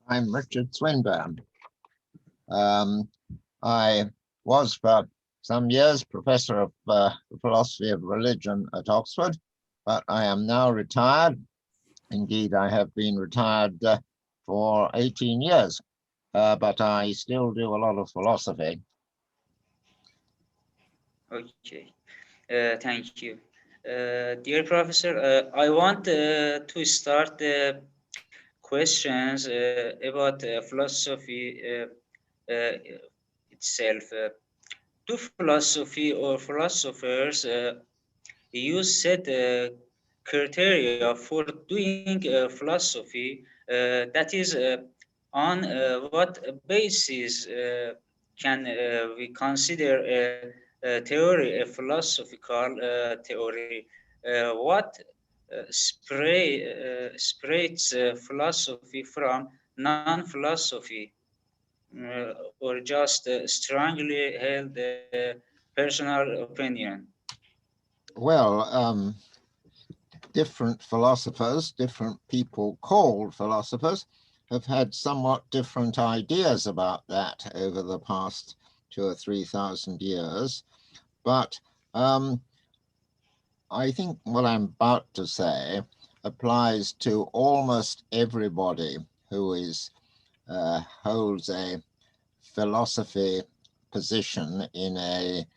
I'm Richard Swinburne. I was for some years professor of the philosophy of religion at Oxford, but I am now retired. Indeed, I have been retired for 18 years, but I still do a lot of philosophy. Okay, thank you. Dear Professor, I want to start the questions about philosophy itself. Do philosophy or philosophers use set criteria for doing philosophy? That is, on what basis can we consider a theory a philosophical theory? What separates philosophy from non-philosophy, or just strongly held personal opinion? Well, different philosophers, different people called philosophers, have had somewhat different ideas about that over the past 2,000 or 3,000 years. But I think what I'm about to say applies to almost everybody who is holds a philosophy position in a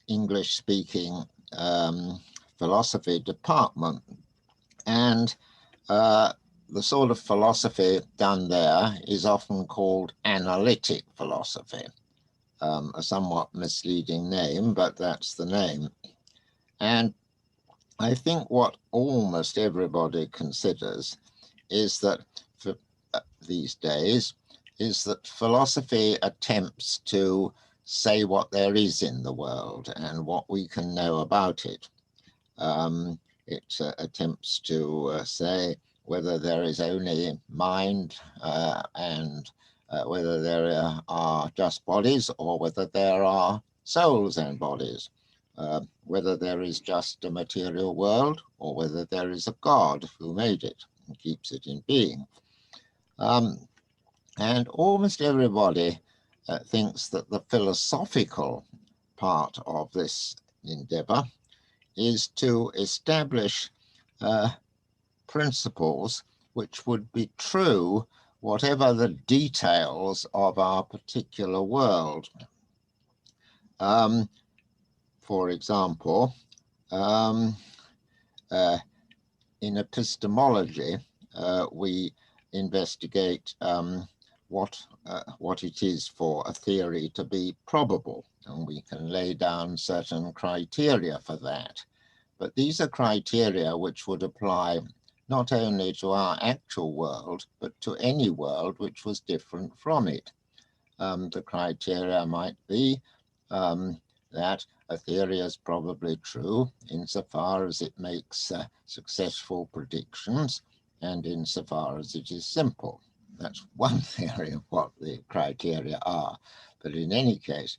English-speaking philosophy department. And the sort of philosophy done there is often called analytic philosophy, a somewhat misleading name, but that's the name. And I think what almost everybody considers is that for these days is that philosophy attempts to say what there is in the world and what we can know about it. It attempts to say whether there is only mind and whether there are just bodies or whether there are souls and bodies, whether there is just a material world or whether there is a God who made it and keeps it in being. And almost everybody thinks that the philosophical part of this endeavor is to establish principles which would be true whatever the details of our particular world. For example, in epistemology, we investigate what it is for a theory to be probable, and we can lay down certain criteria for that. But these are criteria which would apply not only to our actual world, but to any world which was different from it. The criteria might be that a theory is probably true insofar as it makes successful predictions and insofar as it is simple. That's one theory of what the criteria are. But in any case,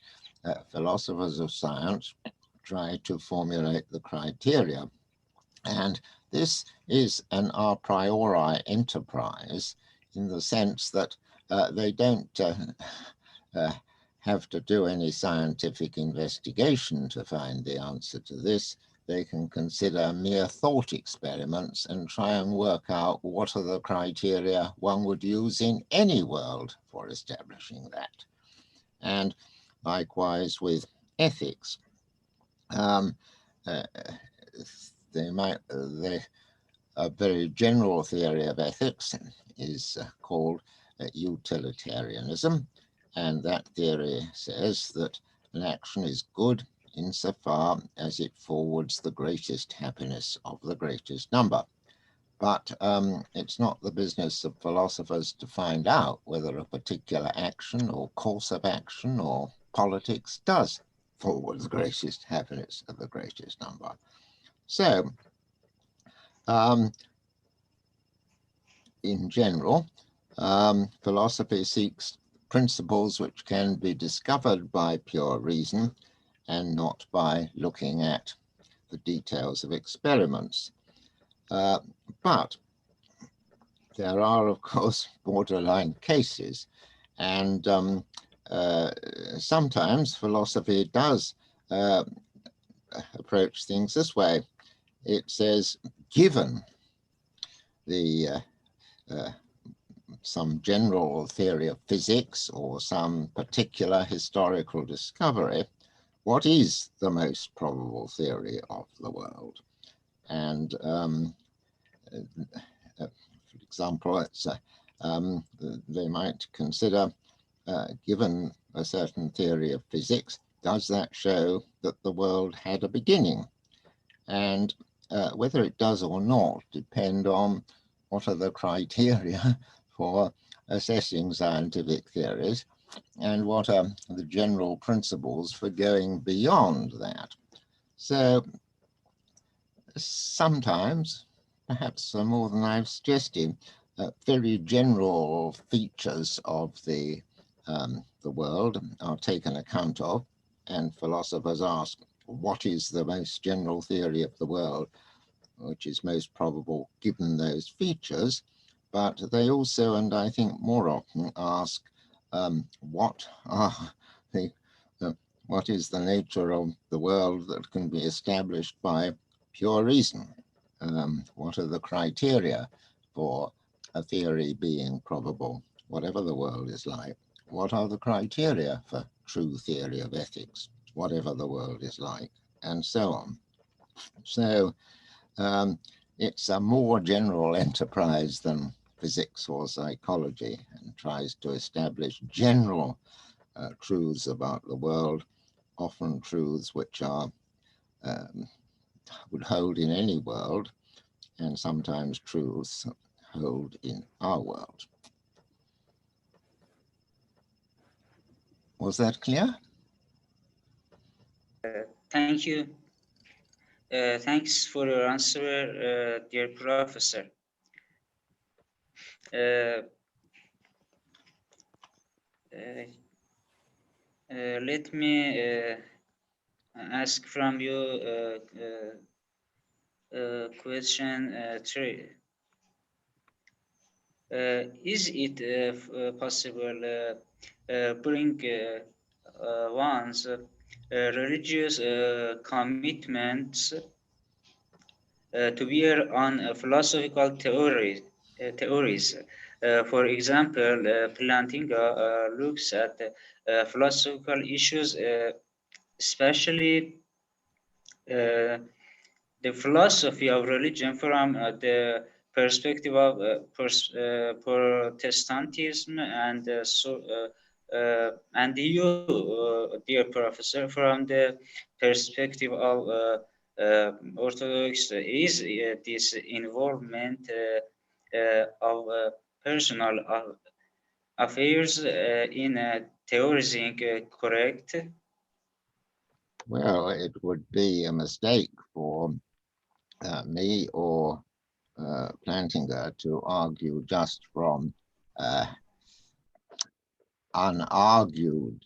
philosophers of science try to formulate the criteria. And this is an a priori enterprise in the sense that they don't have to do any scientific investigation to find the answer to this. They can consider mere thought experiments and try and work out what are the criteria one would use in any world for establishing that. And likewise with ethics. A very general theory of ethics is called utilitarianism, and that theory says that an action is good insofar as it forwards the greatest happiness of the greatest number. But it's not the business of philosophers to find out whether a particular action or course of action or politics does forward the greatest happiness of the greatest number. So, in general, philosophy seeks principles which can be discovered by pure reason and not by looking at the details of experiments. But there are, of course, borderline cases, and sometimes philosophy does approach things this way. It says, given the some general theory of physics or some particular historical discovery, what is the most probable theory of the world? And for example, it's, they might consider, given a certain theory of physics, does that show that the world had a beginning? And whether it does or not depend on what are the criteria for assessing scientific theories and what are the general principles for going beyond that. So sometimes, perhaps more than I've suggested, very general features of the world are taken account of, and philosophers ask, what is the most general theory of the world, which is most probable given those features? But they also, and I think more often, ask what is the nature of the world that can be established by pure reason? What are the criteria for a theory being probable, whatever the world is like? What are the criteria for true theory of ethics, whatever the world is like, and so on? So it's a more general enterprise than physics or psychology, and tries to establish general truths about the world, often truths which are would hold in any world, and sometimes truths hold in our world. Was that clear? Thank you. Thanks for your answer, dear professor. Let me ask from you question 3. Is it possible bring one's religious commitments to bear on philosophical theories? For example, Plantinga looks at philosophical issues, especially the philosophy of religion from the perspective of Protestantism, and and you, dear professor, from the perspective of Orthodox. Is this involvement of personal affairs in theorizing correct? Well, it would be a mistake for me or Plantinga to argue just from unargued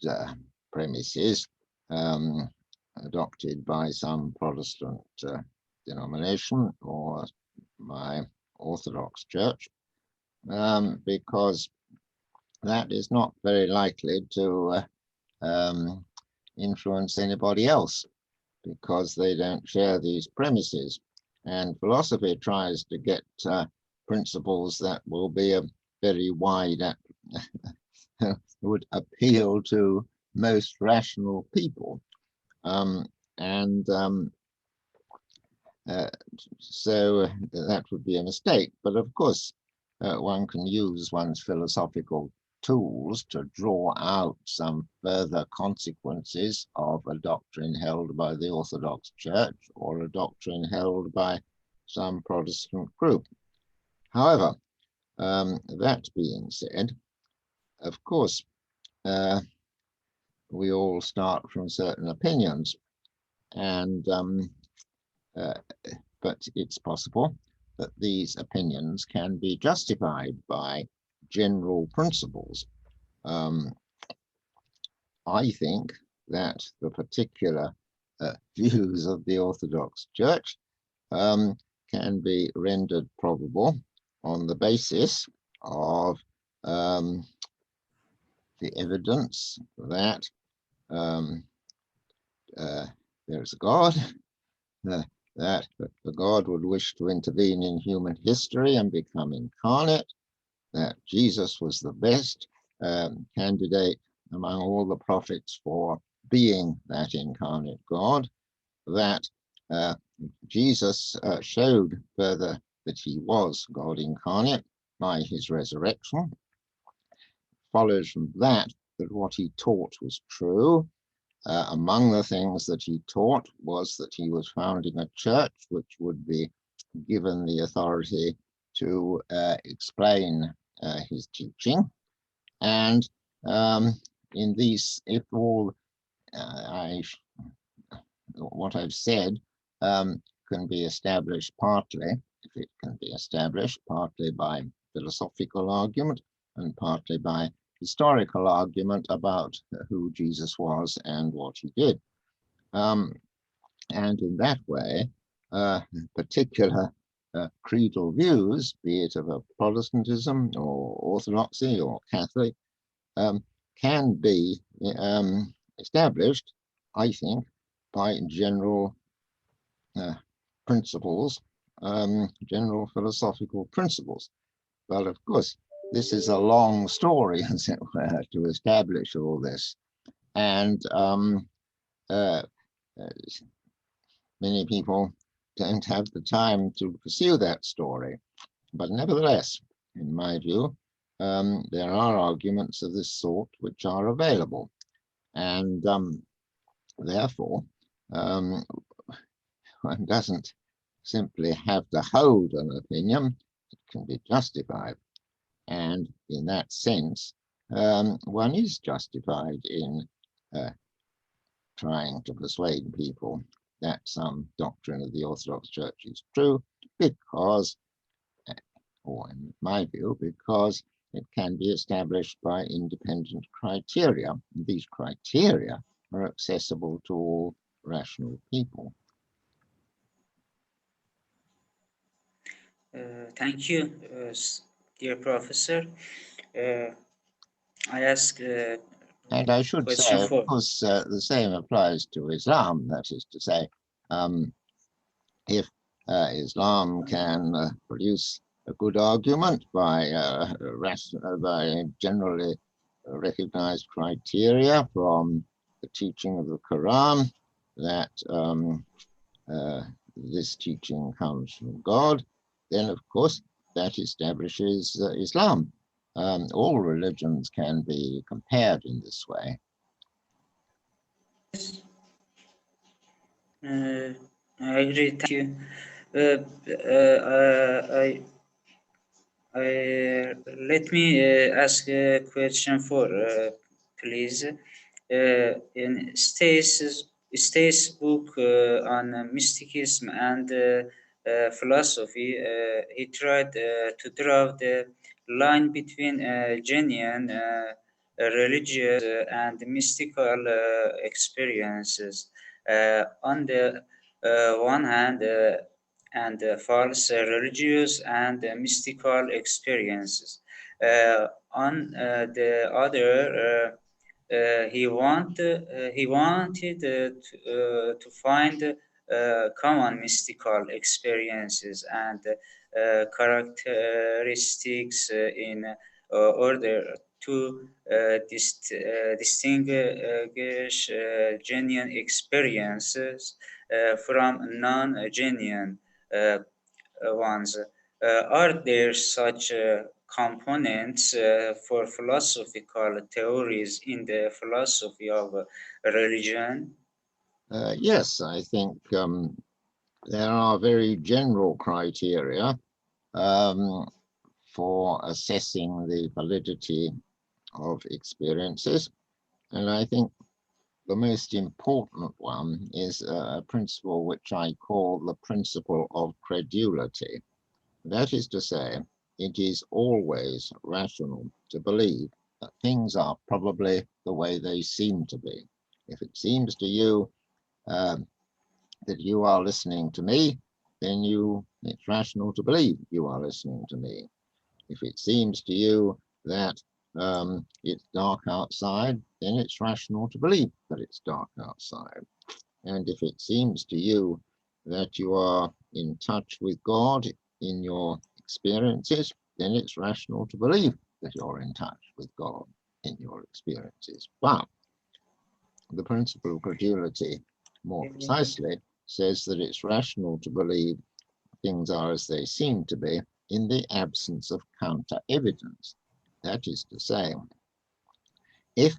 premises adopted by some Protestant denomination or my Orthodox Church, because that is not very likely to influence anybody else, because they don't share these premises. And philosophy tries to get principles that will be a very wide, would appeal to most rational people. So that would be a mistake. But of course, one can use one's philosophical tools to draw out some further consequences of a doctrine held by the Orthodox Church or a doctrine held by some Protestant group. However, that being said, of course, we all start from certain opinions, and but it's possible that these opinions can be justified by general principles. I think that the particular views of the Orthodox Church can be rendered probable on the basis of the evidence that there's a God, that the God would wish to intervene in human history and become incarnate, that Jesus was the best candidate among all the prophets for being that incarnate God, that Jesus showed further that he was God incarnate by his resurrection. Follows from that what he taught was true. Among the things that he taught was that he was founding a church which would be given the authority to explain his teaching. And in these, if all what I've said can be established partly, if it can be established partly by philosophical argument and partly by historical argument about who Jesus was and what he did. And in that way, particular creedal views, be it of a Protestantism or Orthodoxy or Catholic, can be established, I think, by general principles, general philosophical principles. But of course, this is a long story, as it were, to establish all this. And many people don't have the time to pursue that story. But nevertheless, in my view, there are arguments of this sort which are available. And therefore, one doesn't simply have to hold an opinion, it can be justified. And in that sense, one is justified in trying to persuade people that some doctrine of the Orthodox Church is true, because, or in my view, because it can be established by independent criteria. These criteria are accessible to all rational people. Thank you, dear professor. I ask and I should say, of course, the same applies to Islam. That is to say, if Islam can produce a good argument by generally recognized criteria from the teaching of the Quran that this teaching comes from God, then of course that establishes Islam. All religions can be compared in this way. I agree. Thank you. Let me ask a question for please. In Stace's book on mysticism and philosophy, he tried to draw the line between genuine religious and mystical experiences. On the one hand, and false religious and mystical experiences. On the other, he wanted to find common mystical experiences and characteristics in order to distinguish genuine experiences from non-genuine ones. Are there such components for philosophical theories in the philosophy of religion? Yes, I think there are very general criteria for assessing the validity of experiences. And I think the most important one is a principle which I call the principle of credulity. That is to say, it is always rational to believe that things are probably the way they seem to be. If it seems to you that you are listening to me, then you it's rational to believe you are listening to me. If it seems to you that it's dark outside, then it's rational to believe that it's dark outside. And if it seems to you that you are in touch with God in your experiences, then it's rational to believe that you're in touch with God in your experiences. But the principle of credulity, more precisely, says that it's rational to believe things are as they seem to be in the absence of counter evidence. That is to say, if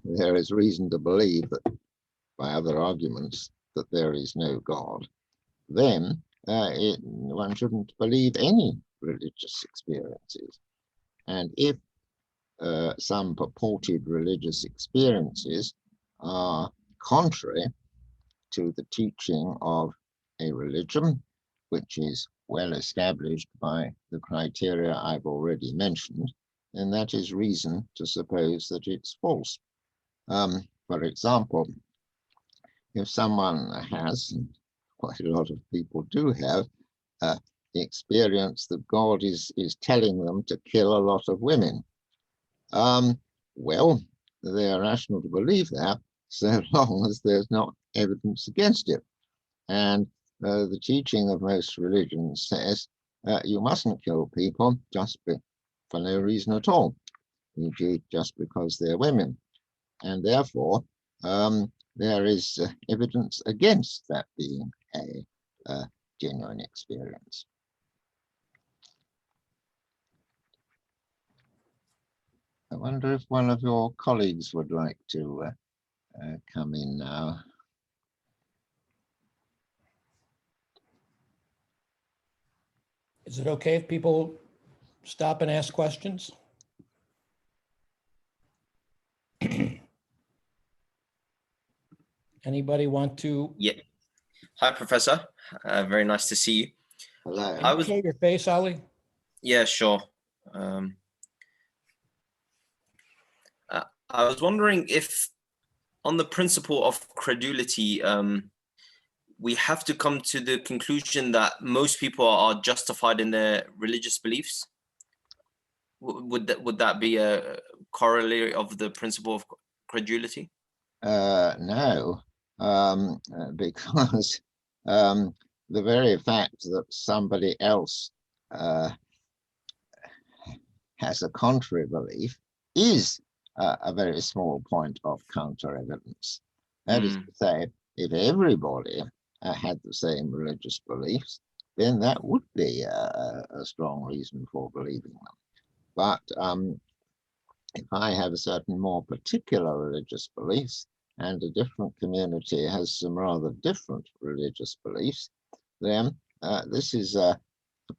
there is reason to believe that by other arguments that there is no God, then one shouldn't believe any religious experiences. And if some purported religious experiences are contrary to the teaching of a religion, which is well established by the criteria I've already mentioned, then that is reason to suppose that it's false. For example, if someone has, and quite a lot of people do have, the experience that God is telling them to kill a lot of women, well, they are rational to believe that so long as there's not evidence against it. And the teaching of most religions says you mustn't kill people for no reason at all, e.g. just because they're women. And therefore, there is evidence against that being a genuine experience. I wonder if one of your colleagues would like to come in now. Is it okay if people stop and ask questions? Anybody want to? Yeah. Hi, Professor. Very nice to see you. Hello. Can you show your face, Ali? Yeah, sure. I was wondering if, on the principle of credulity, we have to come to the conclusion that most people are justified in their religious beliefs. Would that be a corollary of the principle of credulity? No, because the very fact that somebody else has a contrary belief is a very small point of counter evidence. That is to say, if everybody had the same religious beliefs, then that would be a strong reason for believing them. But if I have a certain more particular religious beliefs and a different community has some rather different religious beliefs, then this is a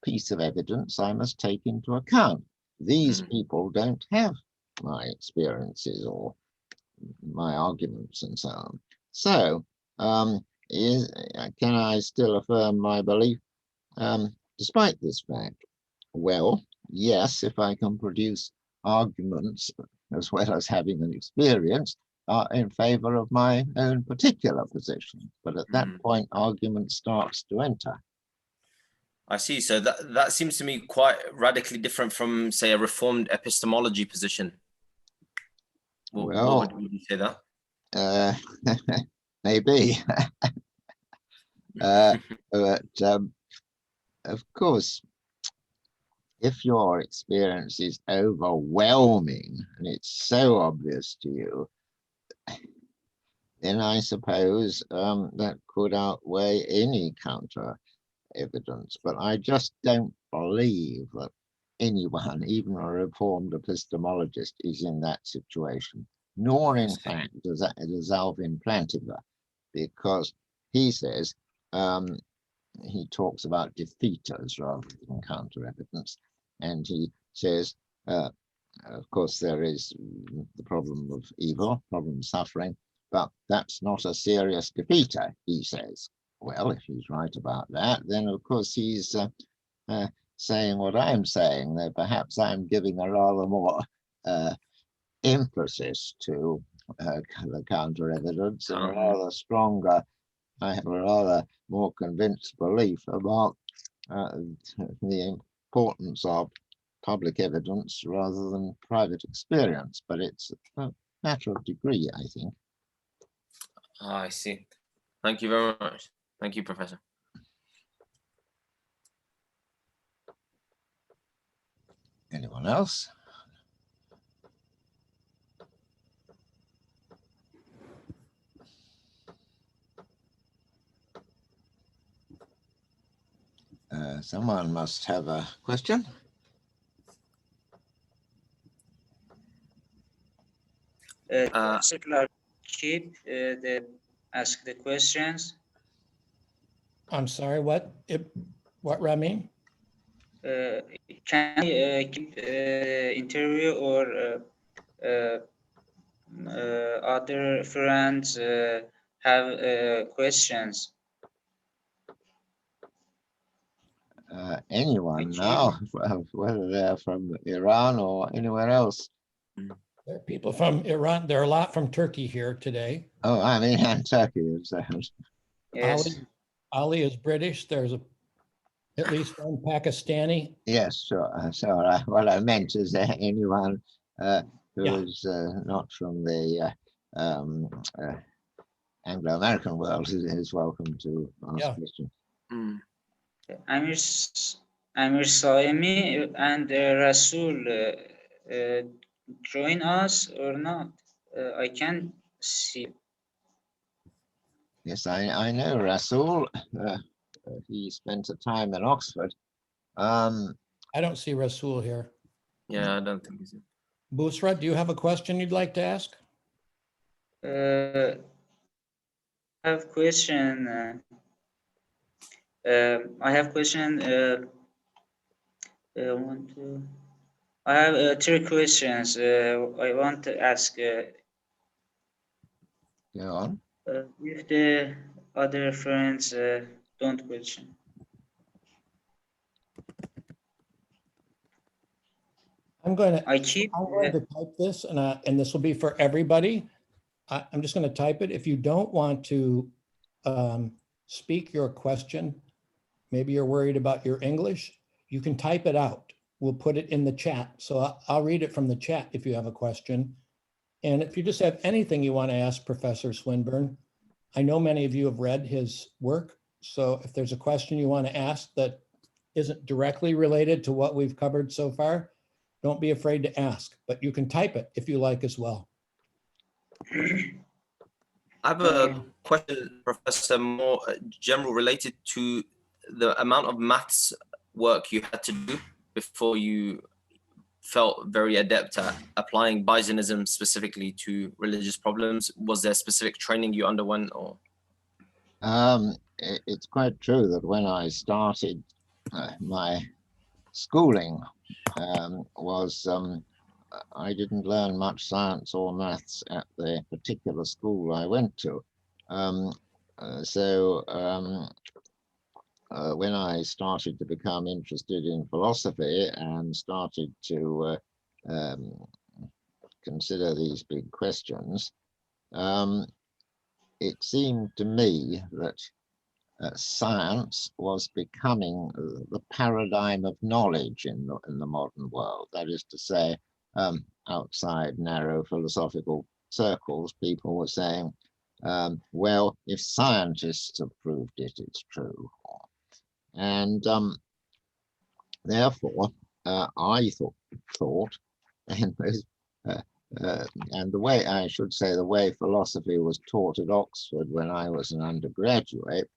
piece of evidence I must take into account. These people don't have my experiences or my arguments and so on. So can I still affirm my belief despite this fact? Well, yes, if I can produce arguments as well as having an experience in favor of my own particular position. But at that point, argument starts to enter. I see. So that seems to me quite radically different from, say, a reformed epistemology position. Well, what would you say that? Maybe. But of course, if your experience is overwhelming and it's so obvious to you, then I suppose that could outweigh any counter evidence. But I just don't believe that anyone, even a reformed epistemologist, is in that situation, nor in fact does Alvin Plantinga, because he says, he talks about defeaters rather than counter evidence. And he says, of course, there is the problem of evil, problem of suffering, but that's not a serious defeater, he says. Well, if he's right about that, then of course he's saying what I'm saying, that perhaps I'm giving a rather more emphasis to the counter evidence and rather stronger. I have a rather more convinced belief about the importance of public evidence rather than private experience, but it's a matter of degree, I think. I see. Thank you very much. Thank you, Professor. Anyone else? Someone must have a question. Circular keep ask the questions. I'm sorry, what, Rami? Can I keep interview or other friends have questions? Anyone Thank now, whether they're from Iran or anywhere else. There are people from Iran. There are a lot from Turkey here today. Oh, I mean, and Turkey. Yes. Ali is British. There's at least one Pakistani. Yes, sure. So what I meant is that anyone who is not from the Anglo-American world is welcome to ask questions. Amir Saimi and Rasul join us or not? I can see. Yes, I know Rasul. He spent a time in Oxford. I don't see Rasul here. Yeah, I don't think he's in. Busra, do you have a question you'd like to ask? I have question. I have question. I have 3 questions. I want to ask. Go on. If the other friends don't question. I'm going to type this, and this will be for everybody. I'm just going to type it. If you don't want to speak your question, maybe you're worried about your English, you can type it out. We'll put it in the chat. So I'll read it from the chat if you have a question. And if you just have anything you want to ask Professor Swinburne, I know many of you have read his work. So if there's a question you want to ask that isn't directly related to what we've covered so far, don't be afraid to ask, but you can type it if you like as well. I have a question, Professor, more general related to the amount of maths work you had to do before you felt very adept at applying Bayesianism specifically to religious problems. Was there specific training you underwent, or? It's quite true that when I started my schooling I didn't learn much science or maths at the particular school I went to. When I started to become interested in philosophy and started to consider these big questions, it seemed to me that science was becoming the paradigm of knowledge in the modern world. That is to say, outside narrow philosophical circles, people were saying, well, if scientists have proved it, it's true. And therefore, I thought, and the way, I should say, the way philosophy was taught at Oxford when I was an undergraduate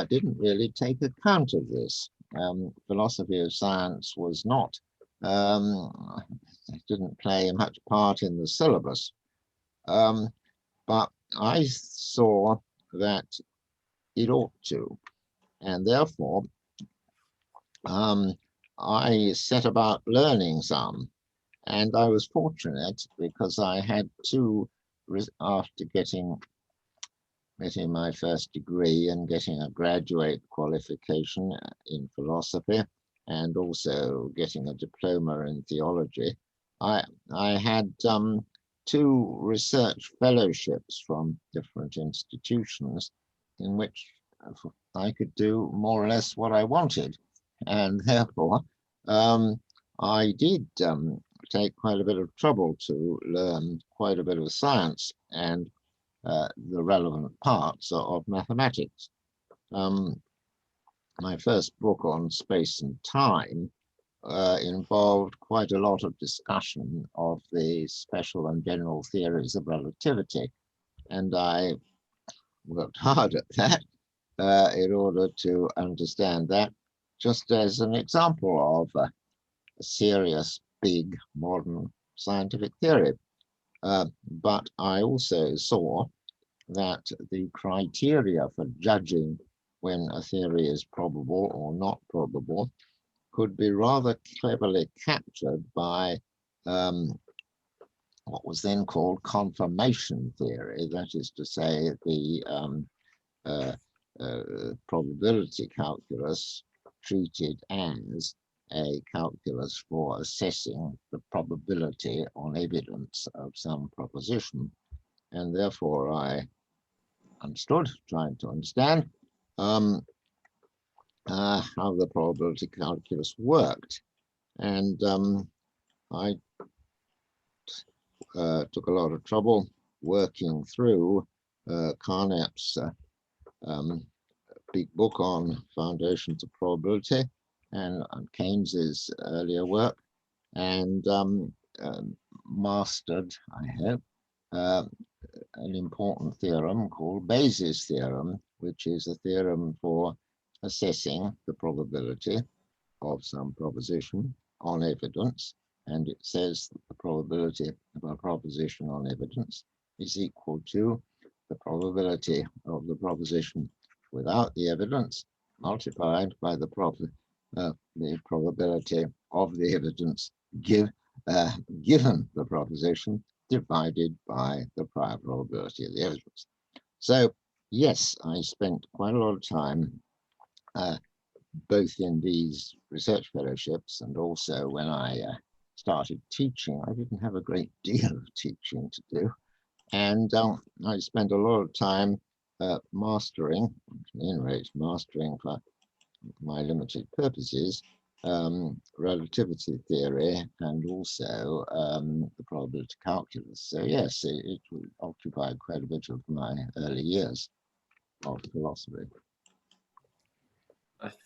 didn't really take account of this. Philosophy of science was not, didn't play much part in the syllabus. But I saw that it ought to, and therefore I set about learning some. And I was fortunate because I had after getting my first degree and getting a graduate qualification in philosophy, and also getting a diploma in theology, I had 2 research fellowships from different institutions in which I could do more or less what I wanted. And therefore, I did take quite a bit of trouble to learn quite a bit of science and the relevant parts of mathematics. My first book on space and time involved quite a lot of discussion of the special and general theories of relativity. And I worked hard at that in order to understand that, just as an example of a serious, big, modern scientific theory. But I also saw that the criteria for judging when a theory is probable or not probable could be rather cleverly captured by what was then called confirmation theory, that is to say, the probability calculus treated as a calculus for assessing the probability on evidence of some proposition. And therefore I tried to understand how the probability calculus worked. And I took a lot of trouble working through Carnap's big book on foundations of probability and Keynes's earlier work, and mastered, I hope, an important theorem called Bayes' theorem, which is a theorem for assessing the probability of some proposition on evidence. And it says that the probability of a proposition on evidence is equal to the probability of the proposition without the evidence multiplied by the probability of the evidence given the proposition divided by the prior probability of the evidence. So yes, I spent quite a lot of time both in these research fellowships and also when I started teaching. I didn't have a great deal of teaching to do, and I spent a lot of time mastering, at any rate, mastering for my limited purposes, relativity theory and also the probability calculus. So yes, it occupied quite a bit of my early years of philosophy.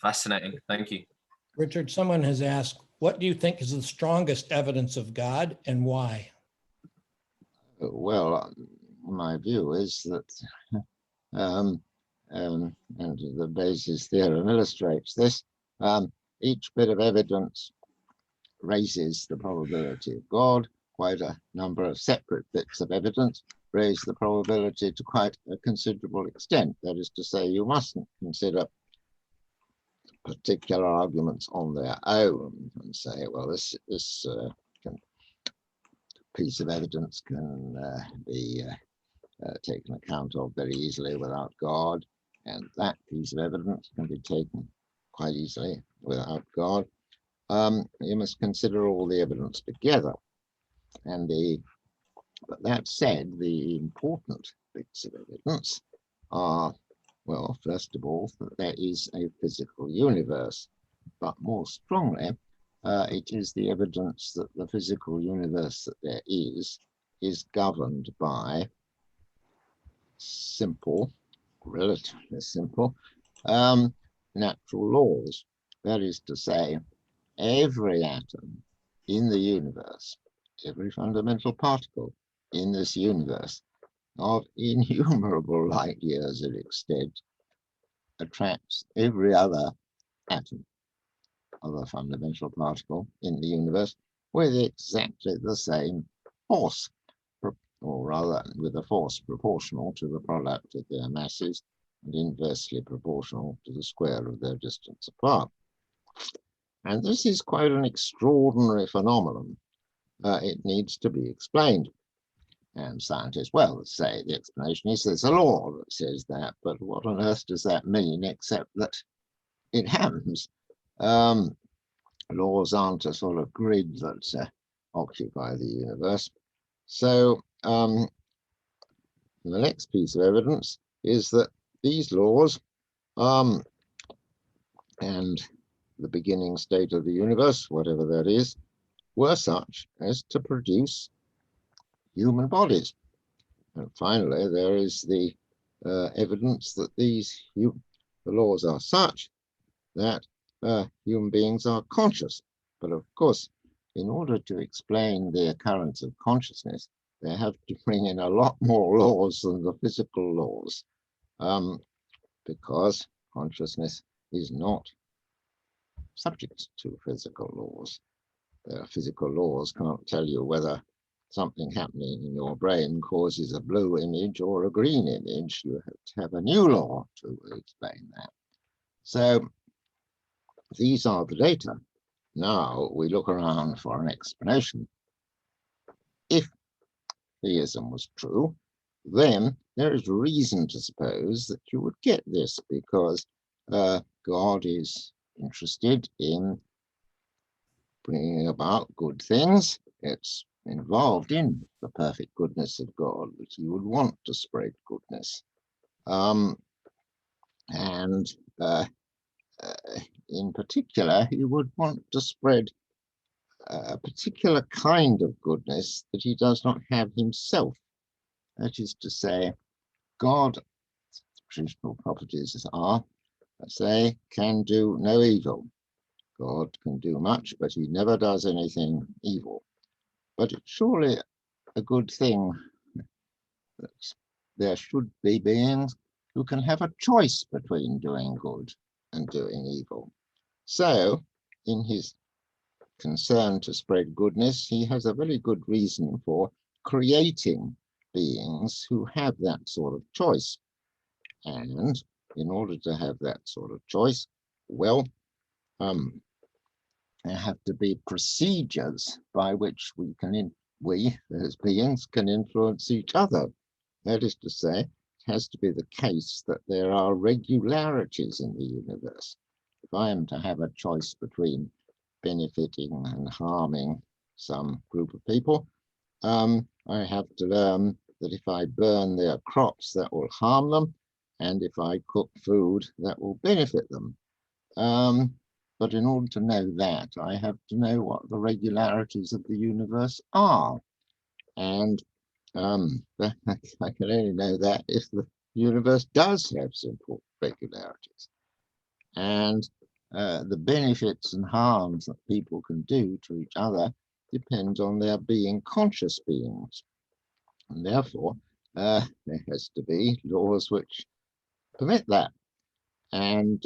Fascinating, thank you. Richard, someone has asked, what do you think is the strongest evidence of God and why? Well, my view is that, and the Bayes' theorem illustrates this, each bit of evidence raises the probability of God. Quite a number of separate bits of evidence raise the probability to quite a considerable extent. That is to say, you mustn't consider particular arguments on their own and say, well, this piece of evidence can be taken account of very easily without God, and that piece of evidence can be taken quite easily without God. You must consider all the evidence together. But that said, the important bits of evidence are, well, first of all, that there is a physical universe, but more strongly, it is the evidence that the physical universe that there is governed by simple, relatively simple, natural laws. That is to say, every atom in the universe, every fundamental particle in this universe of innumerable light years in extent attracts every other atom of a fundamental particle in the universe with exactly the same force, or rather with a force proportional to the product of their masses and inversely proportional to the square of their distance apart. And this is quite an extraordinary phenomenon. It needs to be explained. And scientists, well, say the explanation is there's a law that says that, but what on earth does that mean except that it happens? Laws aren't a sort of grid that occupy the universe. So the next piece of evidence is that these laws and the beginning state of the universe, whatever that is, were such as to produce human bodies. And finally, there is the evidence that the laws are such that human beings are conscious. But of course, in order to explain the occurrence of consciousness, they have to bring in a lot more laws than the physical laws, because consciousness is not subject to physical laws. Physical laws can't tell you whether something happening in your brain causes a blue image or a green image. You have to have a new law to explain that. So these are the data. Now we look around for an explanation. If theism was true, then there is reason to suppose that you would get this, because God is interested in bringing about good things. It's involved in the perfect goodness of God, that he would want to spread goodness. In particular, he would want to spread a particular kind of goodness that he does not have himself. That is to say, God's traditional properties are, say, can do no evil. God can do much, but he never does anything evil. But it's surely a good thing that there should be beings who can have a choice between doing good and doing evil. So, in his concern to spread goodness, he has a very good reason for creating beings who have that sort of choice. And in order to have that sort of choice, well, there have to be procedures by which we as beings can influence each other. That is to say, it has to be the case that there are regularities in the universe. If I am to have a choice between benefiting and harming some group of people, I have to learn that if I burn their crops, that will harm them, and if I cook food, that will benefit them. But in order to know that, I have to know what the regularities of the universe are. And I can only know that if the universe does have simple regularities. And the benefits and harms that people can do to each other depends on their being conscious beings. And therefore, there has to be laws which permit that. And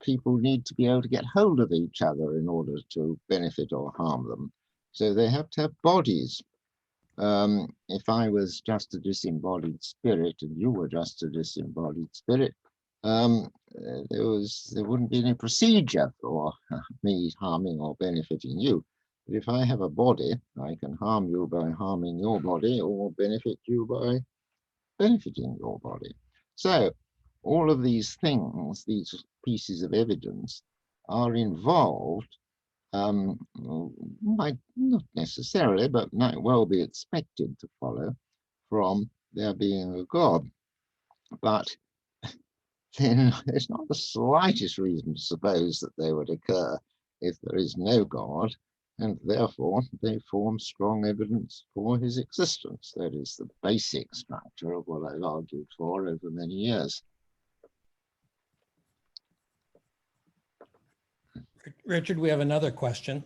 people need to be able to get hold of each other in order to benefit or harm them. So they have to have bodies. If I was just a disembodied spirit and you were just a disembodied spirit, there wouldn't be any procedure for me harming or benefiting you. But if I have a body, I can harm you by harming your body or benefit you by benefiting your body. So all of these things, these pieces of evidence, are involved, might not necessarily, but might well be expected to follow from there being a God. But then there's not the slightest reason to suppose that they would occur if there is no God, and therefore they form strong evidence for his existence. That is the basic structure of what I've argued for over many years. Richard, we have another question.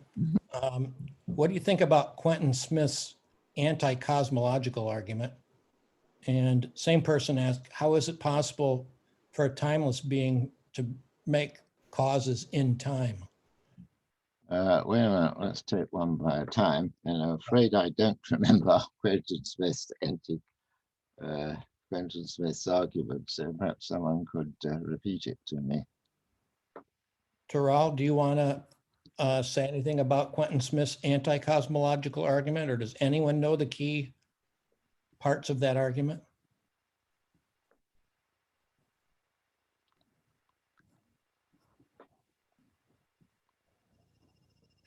What do you think about Quentin Smith's anti-cosmological argument? And same person asked, how is it possible for a timeless being to make causes in time? Wait a minute, let's take one by a time. And I'm afraid I don't remember Quentin Smith's argument, so perhaps someone could repeat it to me. Terrell, do you want to say anything about Quentin Smith's anti-cosmological argument, or does anyone know the key parts of that argument?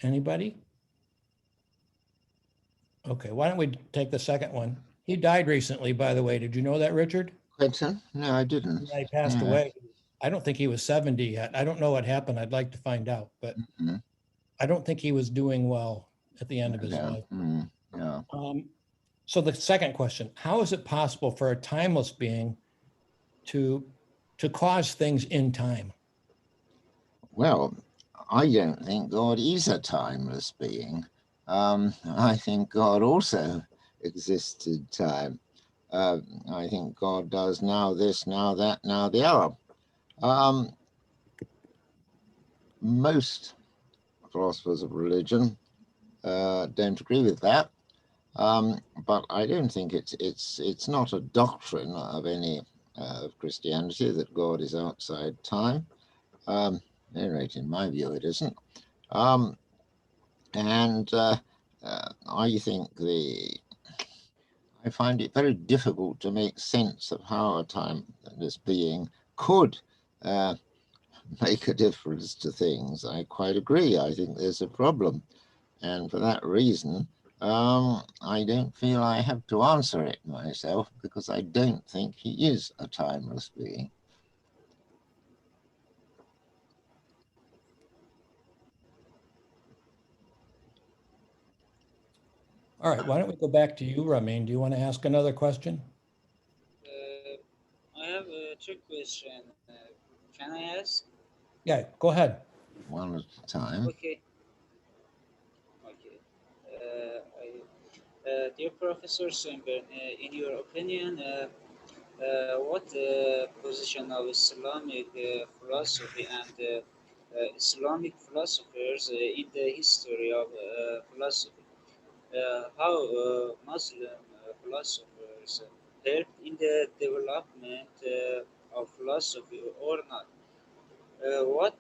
Anybody? Okay, why don't we take the second one? He died recently, by the way. Did you know that, Richard? Quentin? No, I didn't. He passed away. I don't think he was 70 yet. I don't know what happened. I'd like to find out, but I don't think he was doing well at the end of his life. Yeah. So the second question, how is it possible for a timeless being to cause things in time? Well, I don't think God is a timeless being. I think God also exists in time. I think God does now this, now that, now the other. Most philosophers of religion don't agree with that, but I don't think it's not a doctrine of any of Christianity that God is outside time. At any rate, in my view, it isn't. I think I find it very difficult to make sense of how a timeless being could make a difference to things. I quite agree. I think there's a problem. And for that reason, I don't feel I have to answer it myself, because I don't think he is a timeless being. All right, why don't we go back to you, Rامین? Do you want to ask another question? I have a trick question. Can I ask? Yeah, go ahead. One at a time. Okay. Dear Professor Swinburne, in your opinion, what position of Islamic philosophy and Islamic philosophers in the history of philosophy? How Muslim philosophers helped in the development of philosophy or not? What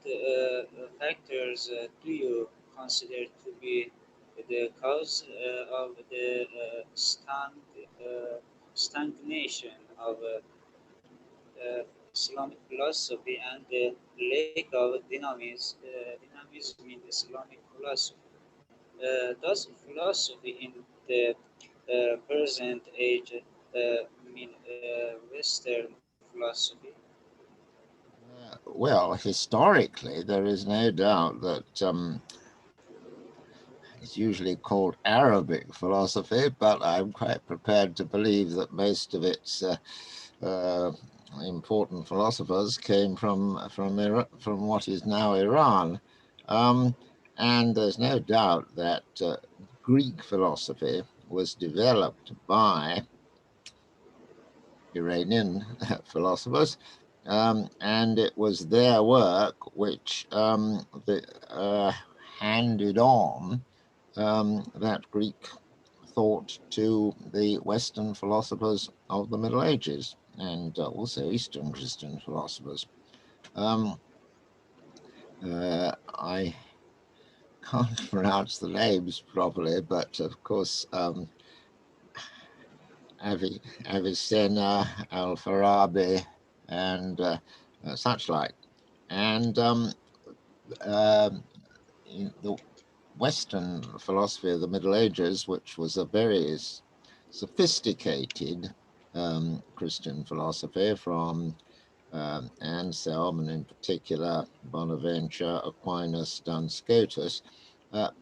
factors do you consider to be the cause of the stagnation of Islamic philosophy and the lack of dynamism in Islamic philosophy? Does philosophy in the present age mean Western philosophy? Well, historically, there is no doubt that it's usually called Arabic philosophy, but I'm quite prepared to believe that most of its important philosophers came from what is now Iran. And there's no doubt that Greek philosophy was developed by Iranian philosophers, and it was their work which handed on that Greek thought to the Western philosophers of the Middle Ages, and also Eastern Christian philosophers. I can't pronounce the names properly, but of course, Avicenna, Al-Farabi, and such like. And the Western philosophy of the Middle Ages, which was a very sophisticated Christian philosophy from Anselm, and in particular Bonaventure, Aquinas, Duns Scotus,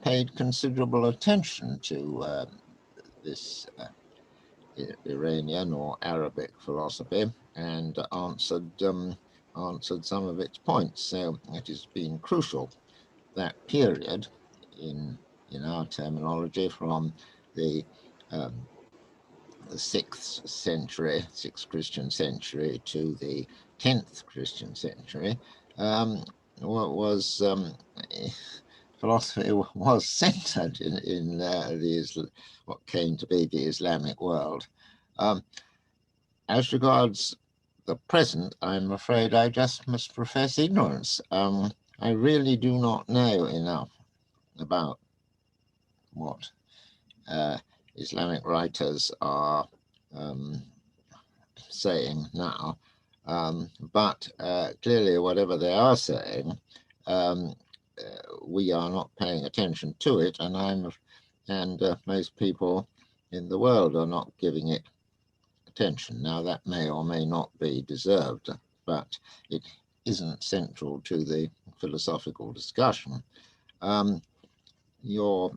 paid considerable attention to this Iranian or Arabic philosophy, and answered some of its points. So it has been crucial, that period, in our terminology, from the 6th Christian century to the 10th Christian century, philosophy was centered in what came to be the Islamic world. As regards the present, I'm afraid I just must profess ignorance. I really do not know enough about what Islamic writers are saying now, but clearly whatever they are saying, we are not paying attention to it, and most people in the world are not giving it attention. Now, that may or may not be deserved, but it isn't central to the philosophical discussion. Your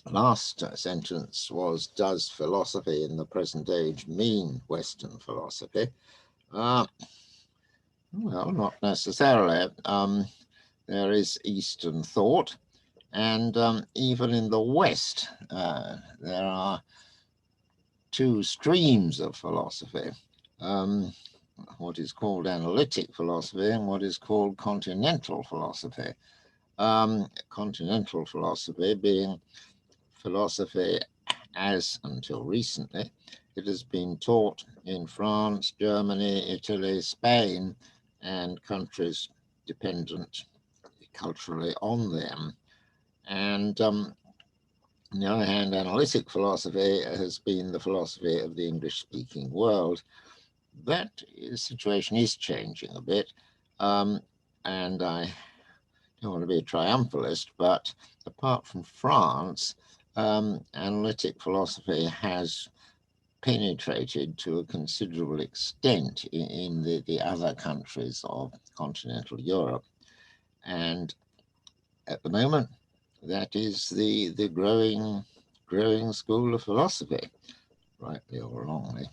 last sentence was, does philosophy in the present age mean Western philosophy? Well, not necessarily. There is Eastern thought, and even in the West, there are two streams of philosophy, what is called analytic philosophy and what is called continental philosophy. Continental philosophy being philosophy as, until recently, it has been taught in France, Germany, Italy, Spain, and countries dependent culturally on them. And on the other hand, analytic philosophy has been the philosophy of the English-speaking world. That situation is changing a bit, and I don't want to be a triumphalist, but apart from France, analytic philosophy has penetrated to a considerable extent in the other countries of continental Europe. And at the moment, that is the growing school of philosophy, rightly or wrongly.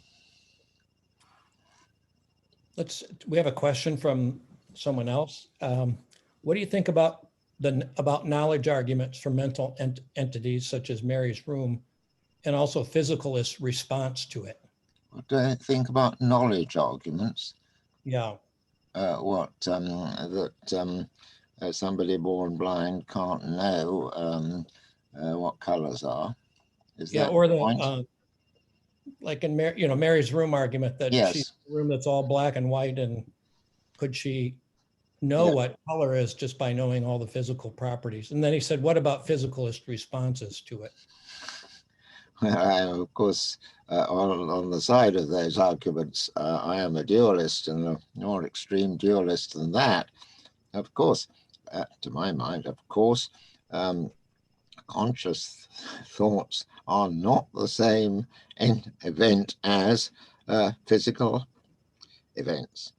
We have a question from someone else. What do you think about knowledge arguments for mental entities such as Mary's room, and also physicalist response to it? What do I think about knowledge arguments? Yeah. Somebody born blind can't know what colors are. Is that or the point? Like in Mary's room argument that Yes. she's in a room that's all black and white, and could she know what color is just by knowing all the physical properties? And then he said, what about physicalist responses to it? Well, of course, on the side of those arguments, I am a dualist, and a more extreme dualist than that. Of course, to my mind, conscious thoughts are not the same event as physical events.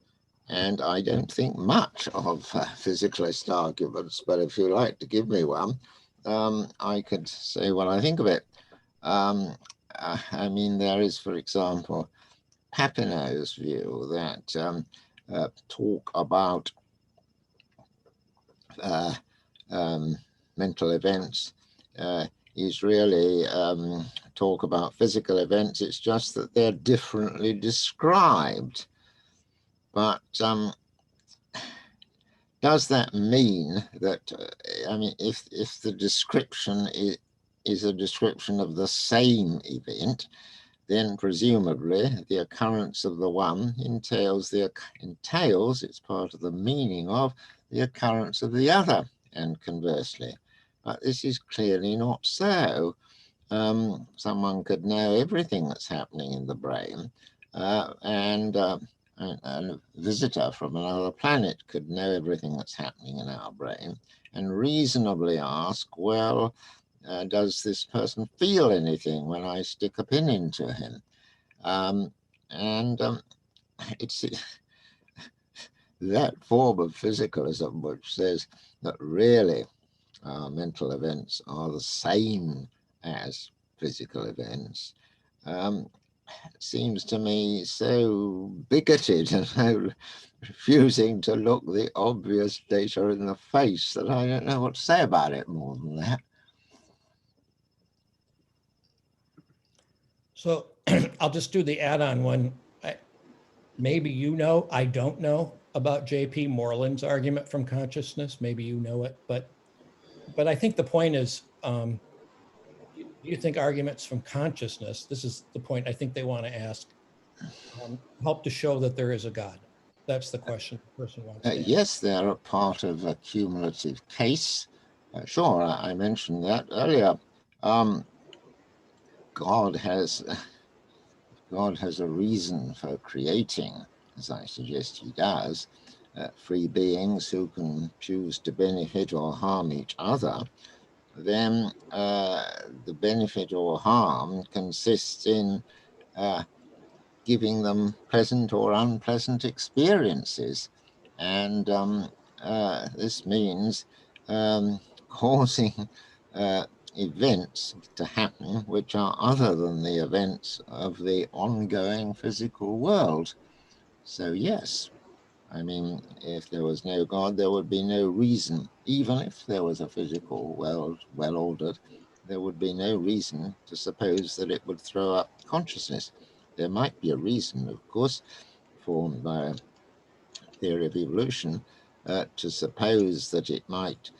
And I don't think much of physicalist arguments, but if you like to give me one, I could say what I think of it. I mean, there is, for example, Papineau's view that talk about mental events is really talk about physical events. It's just that they're differently described. But does that mean that, I mean, if the description is a description of the same event, then presumably the occurrence of the one entails, it's part of the meaning of the occurrence of the other, and conversely. But this is clearly not so. Someone could know everything that's happening in the brain, and a visitor from another planet could know everything that's happening in our brain and reasonably ask, well, does this person feel anything when I stick a pin into him? It's that form of physicalism which says that really mental events are the same as physical events. Seems to me so bigoted and so refusing to look the obvious data in the face that I don't know what to say about it more than that. So I'll just do the add-on one. Maybe I don't know about J.P. Moreland's argument from consciousness. Maybe you know it, but I think the point is, do you think arguments from consciousness, this is the point I think they want to ask, help to show that there is a God? That's the question the person wants to ask. Yes, they're a part of a cumulative case. Sure, I mentioned that earlier. God has a reason for creating, as I suggest he does, free beings who can choose to benefit or harm each other. Then the benefit or harm consists in giving them pleasant or unpleasant experiences. And this means causing events to happen which are other than the events of the ongoing physical world. So yes, I mean, if there was no God, there would be no reason, even if there was a physical world well ordered, there would be no reason to suppose that it would throw up consciousness. There might be a reason, of course, formed by a theory of evolution, to suppose that it might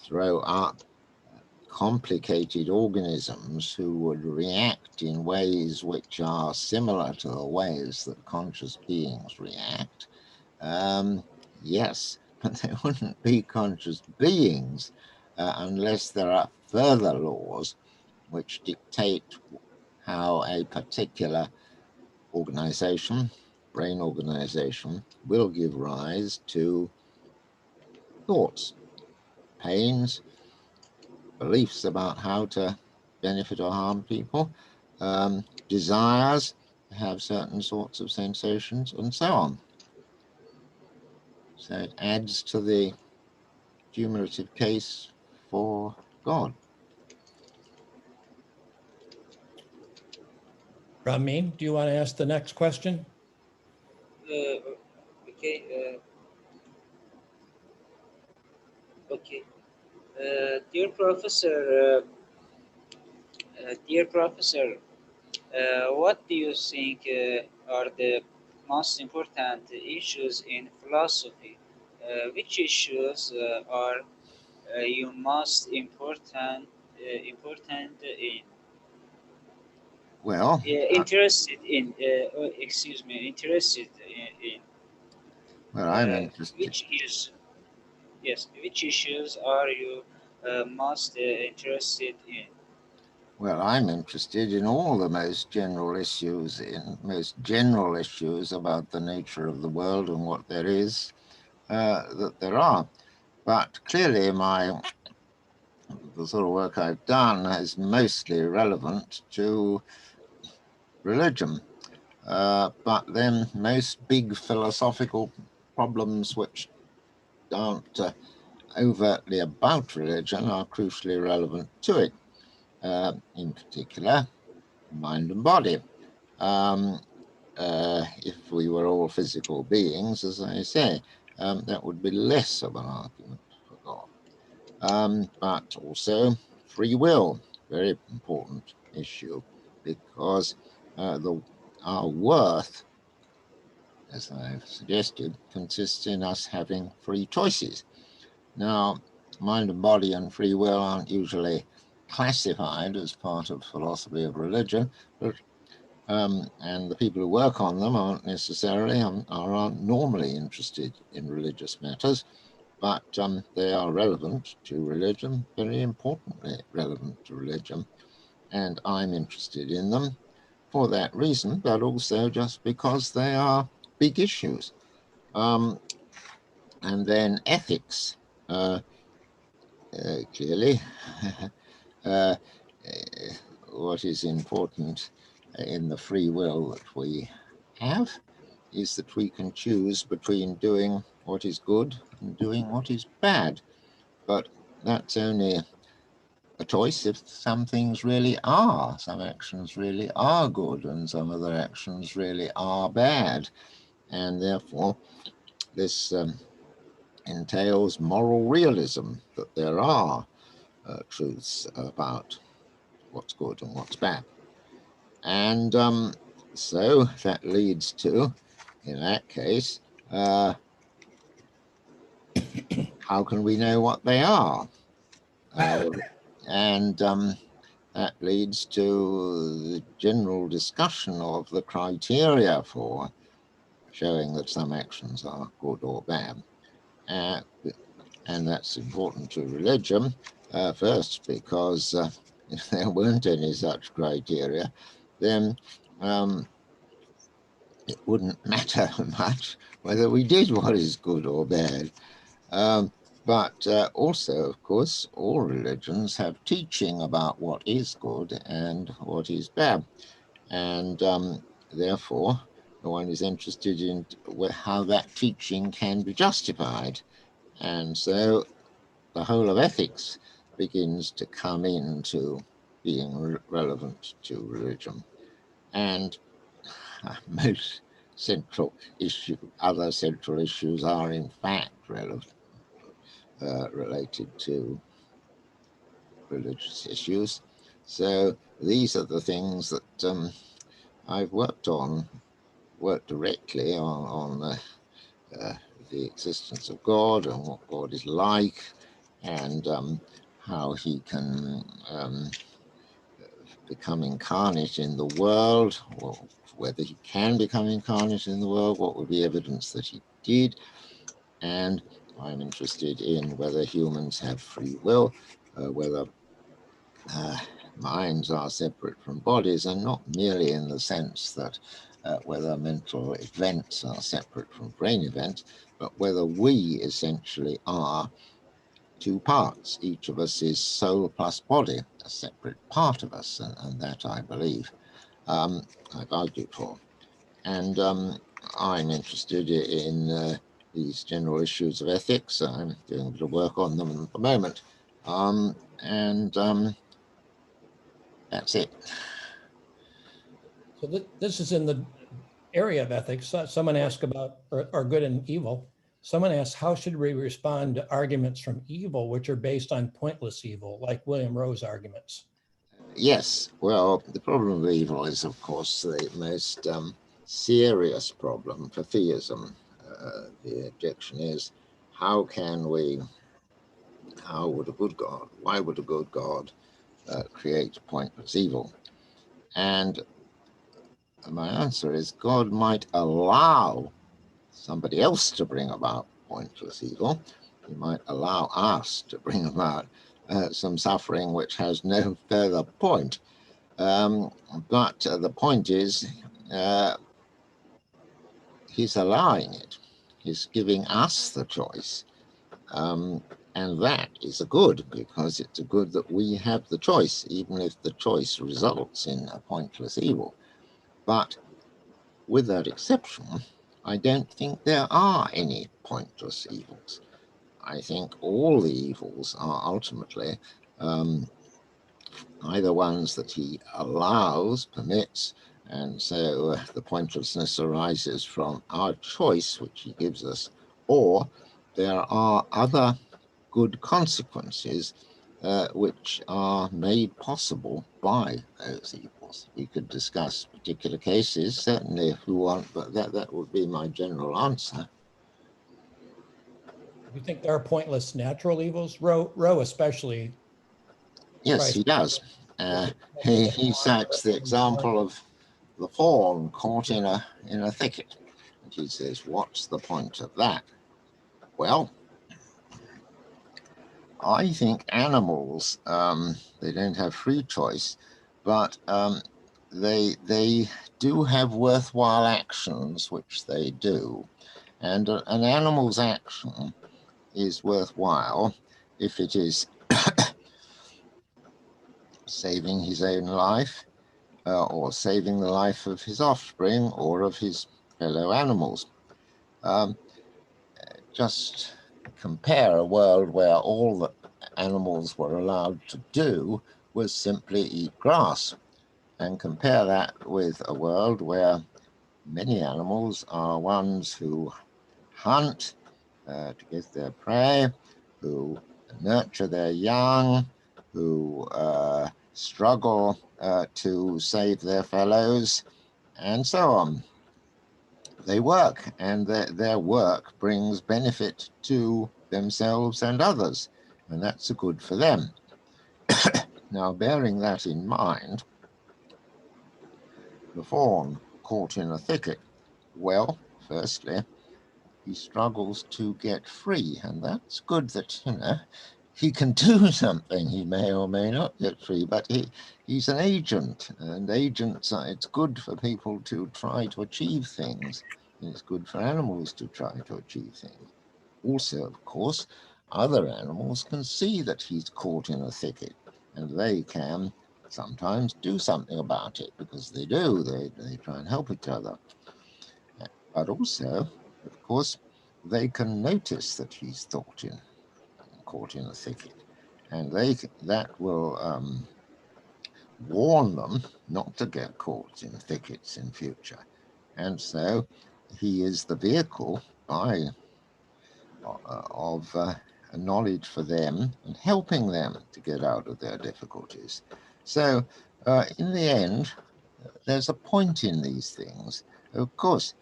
throw up complicated organisms who would react in ways which are similar to the ways that conscious beings react. Yes, but they wouldn't be conscious beings unless there are further laws which dictate how a particular organization, brain organization, will give rise to thoughts, pains, beliefs about how to benefit or harm people, desires to have certain sorts of sensations, and so on. So it adds to the cumulative case for God. Rامین, do you want to ask the next question? Okay. Okay. Dear Professor, what do you think are the most important issues in philosophy? Which issues are you most important in? Well, interested in. Interested in. Well, I'm interested. Which issues are you most interested in? Well, I'm interested in all the most general issues, about the nature of the world and what there is that there are. But clearly the sort of work I've done is mostly relevant to religion. But then most big philosophical problems which aren't overtly about religion are crucially relevant to it. In particular, mind and body. If we were all physical beings, as I say, that would be less of an argument for God. But also free will, very important issue, because our worth, as I've suggested, consists in us having free choices. Now, mind and body and free will aren't usually classified as part of philosophy of religion, but and the people who work on them aren't necessarily aren't normally interested in religious matters, but they are relevant to religion, very importantly relevant to religion, and I'm interested in them for that reason, but also just because they are big issues. And then ethics, clearly, what is important in the free will that we have is that we can choose between doing what is good and doing what is bad. But that's only a choice if some things really are, some actions really are good and some other actions really are bad. And therefore, this entails moral realism, that there are truths about what's good and what's bad. And so that leads to, in that case, how can we know what they are? And that leads to the general discussion of the criteria for showing that some actions are good or bad. And that's important to religion, first, because if there weren't any such criteria, then it wouldn't matter much whether we did what is good or bad. But also, of course, all religions have teaching about what is good and what is bad. And therefore, one is interested in how that teaching can be justified. And so the whole of ethics begins to come into being relevant to religion. And most other central issues are in fact relevant, related to religious issues. So these are the things that I've worked directly on the existence of God and what God is like, and how he can become incarnate in the world, or whether he can become incarnate in the world, what would be evidence that he did. And I'm interested in whether humans have free will, whether minds are separate from bodies, and not merely in the sense that whether mental events are separate from brain events, but whether we essentially are two parts. Each of us is soul plus body, a separate part of us, and that I believe I've argued for. And I'm interested in these general issues of ethics. I'm doing a bit of work on them at the moment. That's it. So this is in the area of ethics. Someone asked about are good and evil. Someone asked, how should we respond to arguments from evil, which are based on pointless evil, like William Rowe's arguments? Yes, well, the problem of evil is, of course, the most serious problem for theism. The objection is, how would a good God, why would a good God create pointless evil? And my answer is, God might allow somebody else to bring about pointless evil. He might allow us to bring about some suffering which has no further point. But the point is, he's allowing it. He's giving us the choice. And that is a good, because it's a good that we have the choice, even if the choice results in a pointless evil. But with that exception, I don't think there are any pointless evils. I think all the evils are ultimately either ones that he allows, permits, and so the pointlessness arises from our choice, which he gives us, or there are other good consequences which are made possible by those evils. We could discuss particular cases, certainly, if you want, but that would be my general answer. You think there are pointless natural evils? Rowe especially. Yes, he does. He cites the example of the fawn caught in a thicket. And he says, what's the point of that? Well, I think animals, they don't have free choice, but they do have worthwhile actions, which they do. And an animal's action is worthwhile if it is saving his own life, or saving the life of his offspring or of his fellow animals. Just compare a world where all that animals were allowed to do was simply eat grass, and compare that with a world where many animals are ones who hunt to get their prey, who nurture their young, who struggle to save their fellows, and so on. They work, and their work brings benefit to themselves and others, and that's good for them. Now, bearing that in mind, the fawn caught in a thicket, well, firstly, he struggles to get free, and that's good that, he can do something. He may or may not get free, but he's an agent, and agents, it's good for people to try to achieve things. And it's good for animals to try to achieve things. Also, of course, other animals can see that he's caught in a thicket, and they can sometimes do something about it, because they do. They try and help each other. But also, of course, they can notice that he's caught in a thicket, and that will warn them not to get caught in thickets in future. And so he is the vehicle of knowledge for them and helping them to get out of their difficulties. So in the end, there's a point in these things. Of course,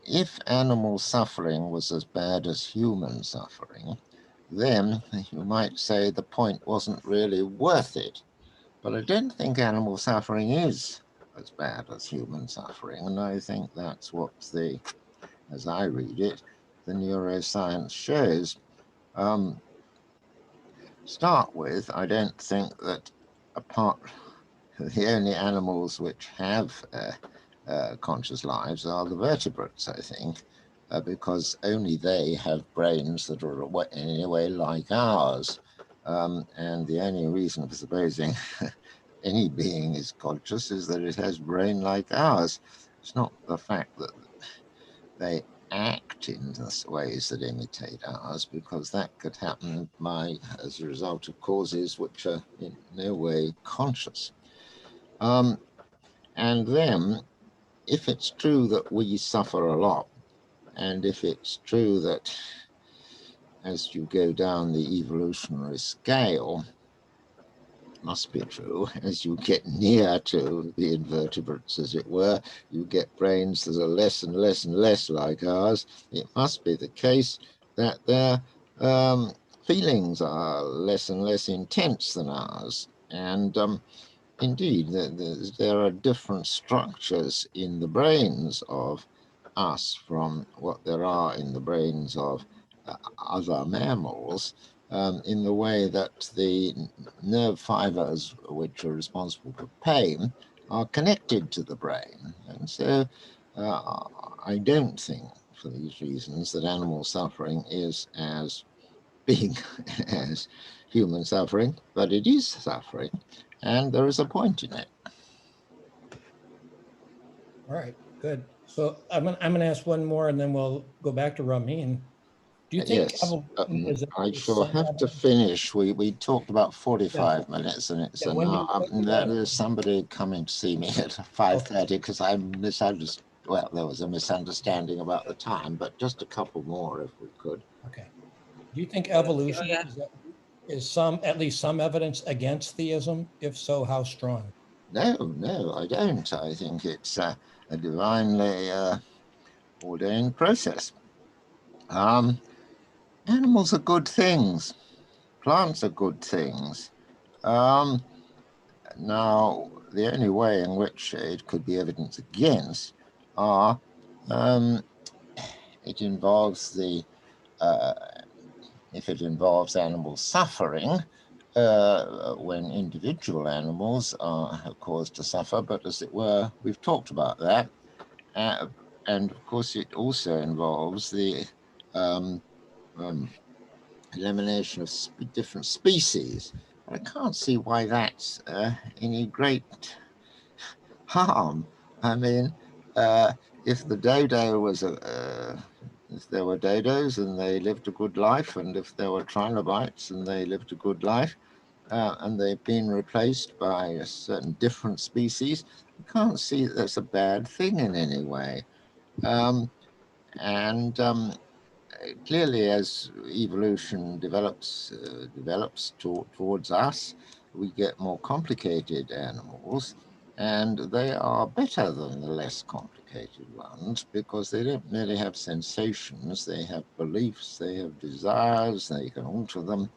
if animal suffering was as bad as human suffering, then you might say the point wasn't really worth it. But I don't think animal suffering is as bad as human suffering, and I think that's what as I read it, the neuroscience shows. Start with, I don't think that the only animals which have conscious lives are the vertebrates, I think, because only they have brains that are in any way like ours. And the only reason for supposing any being is conscious is that it has brain like ours. It's not the fact that they act in ways that imitate ours, because that could happen as a result of causes which are in no way conscious. And then, if it's true that we suffer a lot, and if it's true that as you go down the evolutionary scale, must be true, as you get near to the invertebrates, as it were, you get brains that are less and less and less like ours. It must be the case that their feelings are less and less intense than ours. And indeed, there are different structures in the brains of us from what there are in the brains of other mammals, in the way that the nerve fibers which are responsible for pain are connected to the brain. And so I don't think, for these reasons, that animal suffering is as big as human suffering, but it is suffering, and there is a point in it. All right, good. So I'm gonna ask one more, and then we'll go back to Raamin. Do you think Yes, is I shall have to finish. We talked about 45 minutes, and it's when do you there's somebody coming to see me at 5:30 because I misunderstood. Well, there was a misunderstanding about the time, but just a couple more if we could. Okay. Do you think evolution is at least some evidence against theism? If so, how strong? No, I don't. I think it's a divinely ordained process. Animals are good things. Plants are good things. Now, the only way in which it could be evidence against are it involves if it involves animal suffering, when individual animals are caused to suffer, but as it were, we've talked about that. And of course, it also involves the elimination of different species. I can't see why that's any great harm. I mean, if the dodo was if there were dodos and they lived a good life, and if there were trilobites and they lived a good life, and they've been replaced by a certain different species, I can't see that that's a bad thing in any way. Clearly, as evolution develops towards us, we get more complicated animals, and they are better than the less complicated ones because they don't merely have sensations, they have beliefs, they have desires, they can alter them,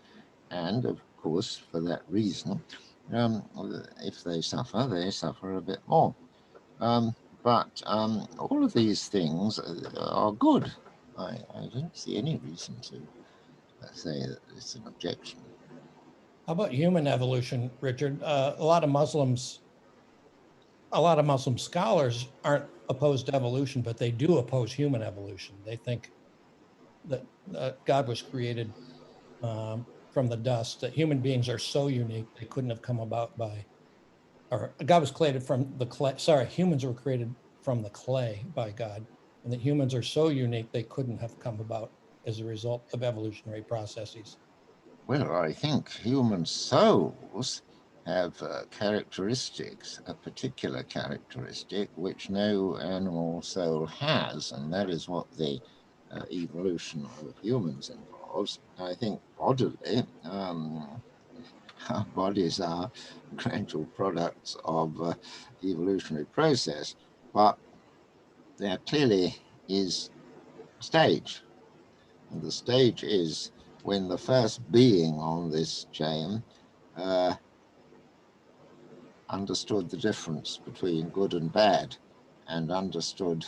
and of course, for that reason, if they suffer a bit more. But all of these things are good. I don't see any reason to say that it's an objection. How about human evolution, Richard? A lot of Muslim scholars aren't opposed to evolution, but they do oppose human evolution. They think that God was created from the dust, that human beings are so unique they couldn't have come about by, or God was created from the clay. Sorry, humans were created from the clay by God, and that humans are so unique they couldn't have come about as a result of evolutionary processes? Well, I think human souls have characteristics, a particular characteristic which no animal soul has, and that is what the evolution of humans involves. I think bodily, our bodies are gradual products of evolutionary process, but there clearly is stage, and the stage is when the first being on this chain understood the difference between good and bad, and understood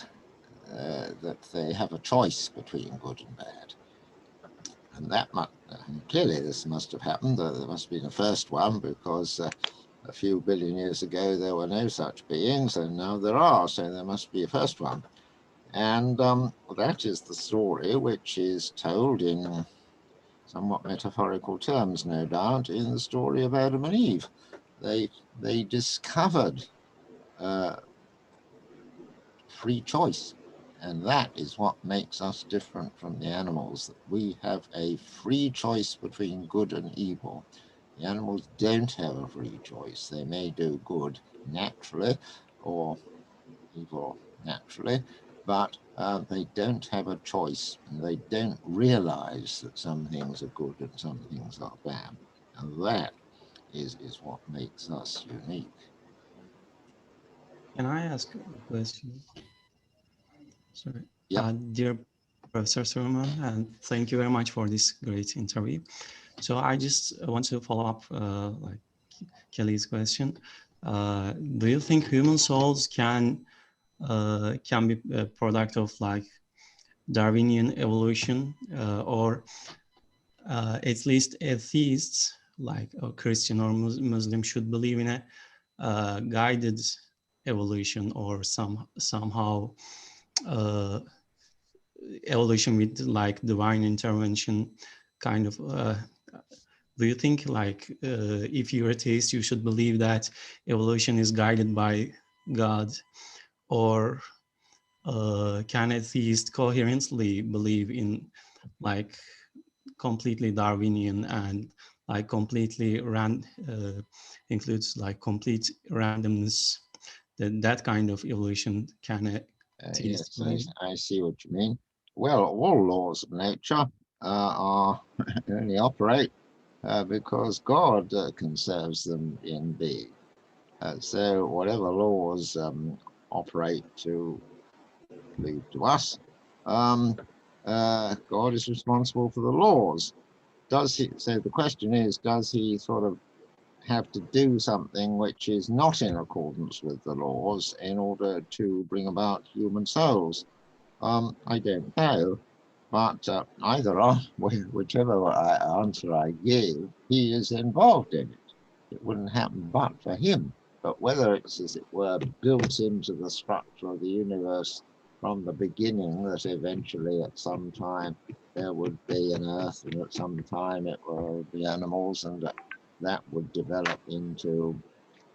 that they have a choice between good and bad. And that clearly this must have happened. There must have been a first one, because a few billion years ago there were no such beings, and now there are, so there must be a first one. And that is the story which is told in somewhat metaphorical terms, no doubt, in the story of Adam and Eve. They discovered free choice, and that is what makes us different from the animals, that we have a free choice between good and evil. The animals don't have a free choice. They may do good naturally or evil naturally, but they don't have a choice, and they don't realize that some things are good and some things are bad. And that is what makes us unique. Can I ask a question? Sorry. Yeah. Dear Professor Raamin, and thank you very much for this great interview. So I just want to follow up like Kelly's question. Do you think human souls can be a product of like Darwinian evolution, or at least atheists like a Christian or Muslim should believe in a guided evolution, or somehow evolution with like divine intervention kind of? Do you think like if you're atheist, you should believe that evolution is guided by God, or can atheists coherently believe in like completely Darwinian and like completely includes like complete randomness, that kind of evolution? Can Yes, I see what you mean. Well, all laws of nature are only operate because God conserves them in being. So whatever laws operate to lead to us, God is responsible for the laws. Does he? So the question is, does he sort of have to do something which is not in accordance with the laws in order to bring about human souls? I don't know, but whichever answer I give, he is involved in it. It wouldn't happen but for him. But whether it's, as it were, built into the structure of the universe from the beginning, that eventually at some time there would be an earth, and at some time it will be animals, and that would develop into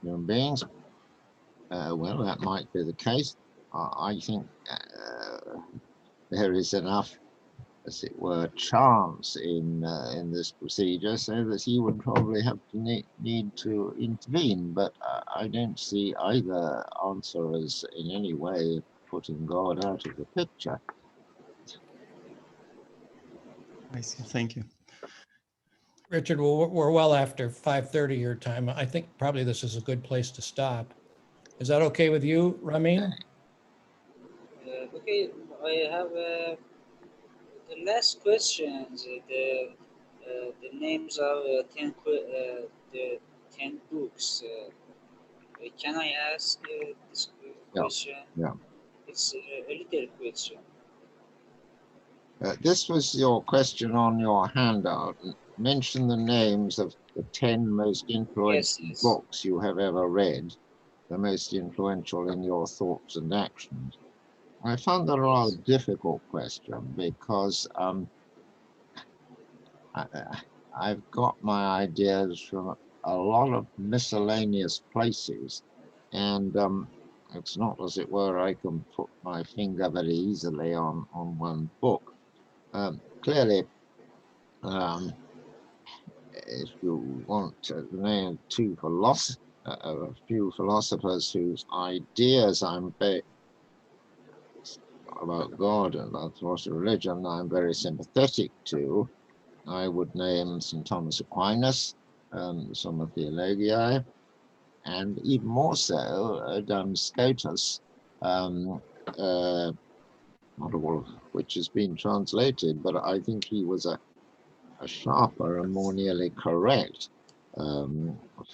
human beings, well, that might be the case. I think there is enough, as it were, chance in this procedure, so that he would probably have to need to intervene. But I don't see either answer as in any way putting God out of the picture. I see. Thank you. Richard, we're well after 5:30 your time. I think probably this is a good place to stop. Is that okay with you, Raamin? Okay, I have the last questions. The names of the 10 books. Can I ask this question? Yeah. It's a little question. This was your question on your handout. Mention the names of the 10 most influential books you have ever read, the most influential in your thoughts and actions. I found that a rather difficult question, because I've got my ideas from a lot of miscellaneous places, and it's not, as it were, I can put my finger very easily on one book. Clearly, if you want to name a few philosophers whose ideas I'm very about God and about philosophy of religion I'm very sympathetic to, I would name St. Thomas Aquinas, Summa Theologiae, and even more so Duns Scotus, not all of which has been translated, but I think he was a sharper and more nearly correct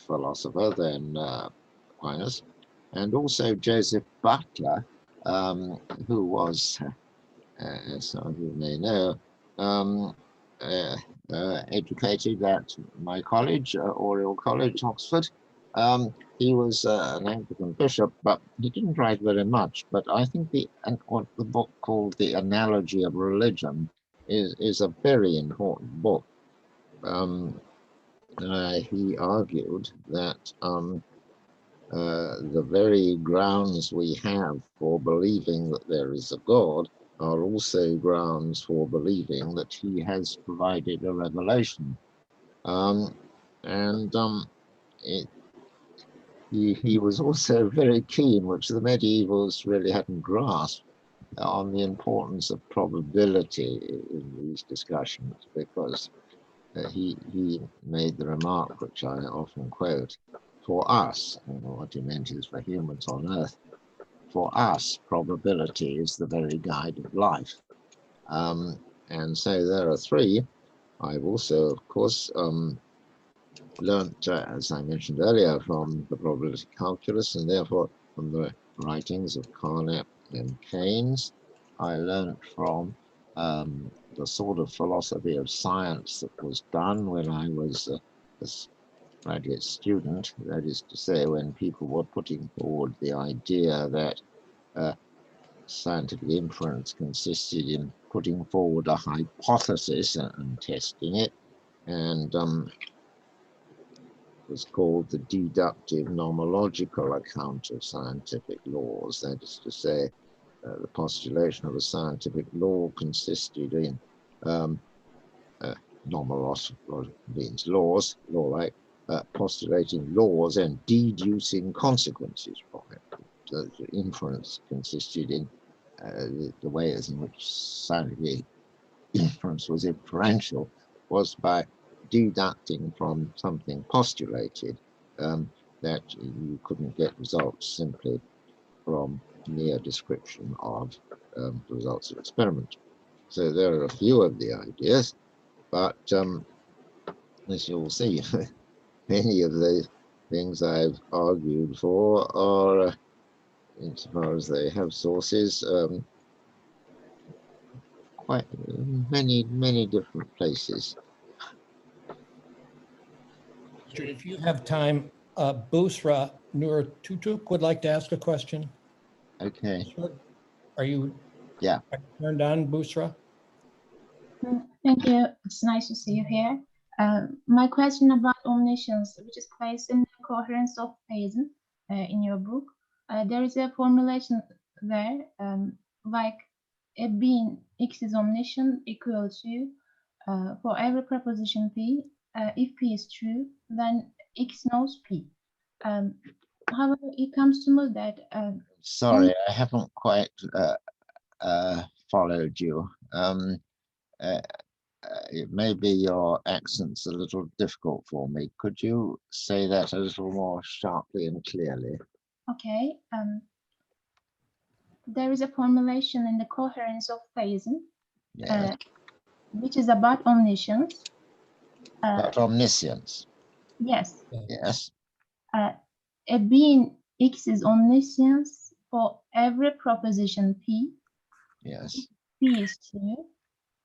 philosopher than Aquinas, and also Joseph Butler, who was, as some of you may know, educated at my college, Oriel College, Oxford. He was an Anglican bishop, but he didn't write very much. But I think what the book called The Analogy of Religion is a very important book. He argued that the very grounds we have for believing that there is a God are also grounds for believing that he has provided a revelation. He was also very keen, which the medievals really hadn't grasped, on the importance of probability in these discussions, because he made the remark, which I often quote, for us, what he meant is for humans on Earth, for us, probability is the very guide of life. And so there are three. I've also, of course, learnt, as I mentioned earlier, from the probability calculus, and therefore from the writings of Carnap and Keynes. I learnt from the sort of philosophy of science that was done when I was a graduate student, that is to say, when people were putting forward the idea that scientific inference consisted in putting forward a hypothesis and testing it, and was called the deductive nomological account of scientific laws. That is to say, the postulation of a scientific law consisted in nomological means laws, law-like, postulating laws and deducing consequences from it. The inference consisted in the ways in which scientific inference was inferential was by deducting from something postulated that you couldn't get results simply from mere description of the results of experiment. So there are a few of the ideas, but as you'll see, many of the things I've argued for are, insofar as they have sources, quite many different places. If you have time, Busra Nurtutuk would like to ask a question. Okay. Are you turned on, Busra? Thank you. It's nice to see you here. My question about omniscience, which is placed in the coherence of theism in your book, there is a formulation there, like a being X is omniscient equal to, for every proposition P, if P is true, then X knows P. However, it comes to know that... Sorry, I haven't quite followed you. Maybe your accent's a little difficult for me. Could you say that a little more sharply and clearly? Okay. There is a formulation in the coherence of theism, which is about omniscience. About omniscience? Yes. Yes. A being X is omniscience for every proposition P. Yes. If P is true,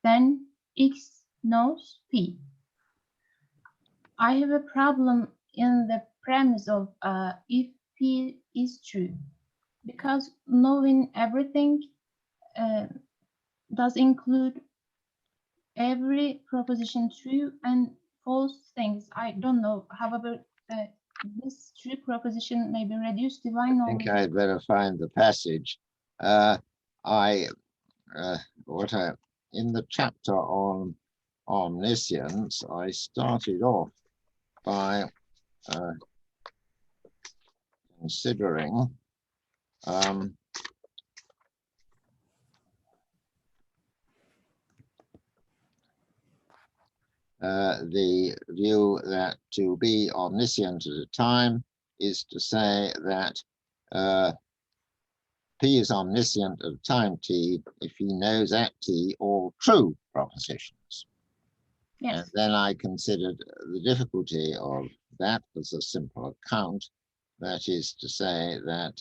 then X knows P. I have a problem in the premise of if P is true, because knowing everything does include every proposition true and false things. I don't know. However, this true proposition may be reduced to divine I think knowledge. I'd better find the passage. In the chapter on omniscience, I started off by considering the view that to be omniscient at a time is to say that P is omniscient at a time t if he knows at t all true propositions. Yes. And then I considered the difficulty of that as a simple account. That is to say that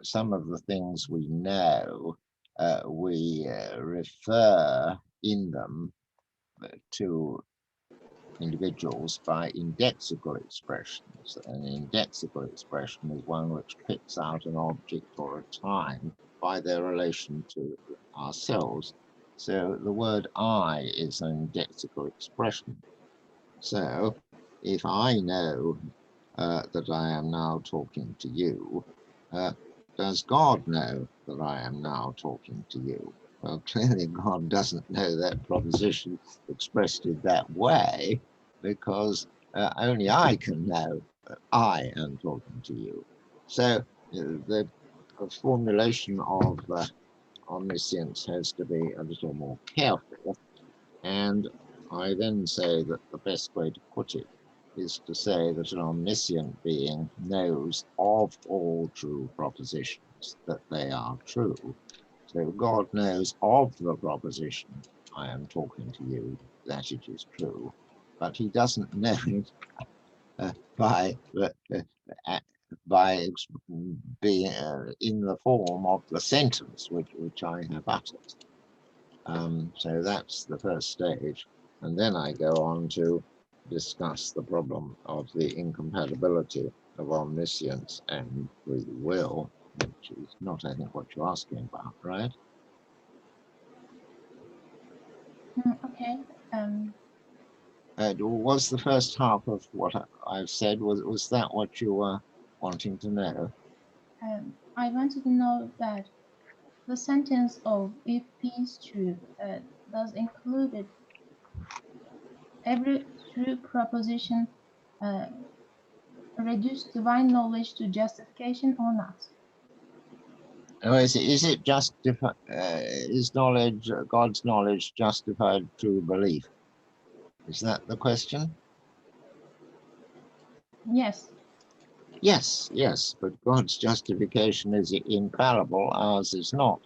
some of the things we know, we refer in them to individuals by indexical expressions. An indexical expression is one which picks out an object or a time by their relation to ourselves. So the word I is an indexical expression. So if I know that I am now talking to you, does God know that I am now talking to you? Well, clearly God doesn't know that proposition expressed in that way, because only I can know that I am talking to you. So the formulation of omniscience has to be a little more careful. And I then say that the best way to put it is to say that an omniscient being knows of all true propositions, that they are true. So God knows of the proposition, I am talking to you, that it is true, but he doesn't know it by being in the form of the sentence which I have uttered. So that's the first stage. And then I go on to discuss the problem of the incompatibility of omniscience and free will, which is not, I think, what you're asking about, right? Okay. Was the first half of what I've said, was that what you were wanting to know? I wanted to know that the sentence of if P is true does include it every true proposition reduce divine knowledge to justification or not? Oh, is it is knowledge, God's knowledge, justified true belief? Is that the question? Yes. Yes, but God's justification is infallible, ours is not.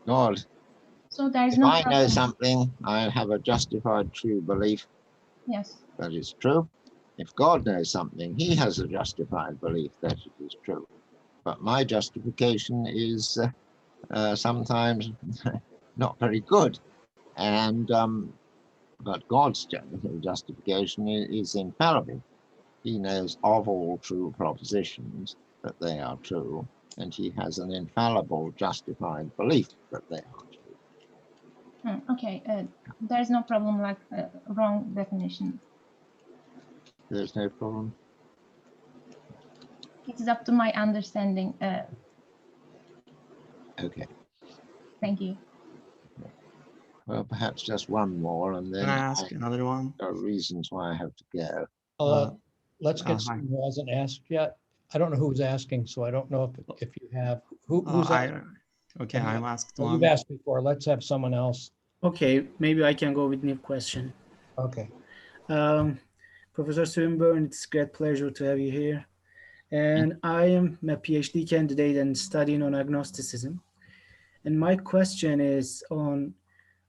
God, So there is if no I know problem. something, I have a justified true belief Yes. that is true. If God knows something, he has a justified belief that it is true. But my justification is sometimes not very good. And but God's justification is infallible. He knows of all true propositions that they are true, and he has an infallible justified belief that they are true. Okay, there's no problem like wrong definition. There's no problem. It is up to my understanding. Okay. Thank you. Well, perhaps just one more, and then Can I ask another one? there are reasons why I have to go. Let's get hi. someone who hasn't asked yet. I don't know who's asking, so I don't know if you have, who's asking? Okay, I'm asked Oh, one. you've asked before. Let's have someone else. Okay, maybe I can go with new question. Okay. Professor Swinburne, it's a great pleasure to have you here. And I am a PhD candidate and studying on agnosticism. And my question is on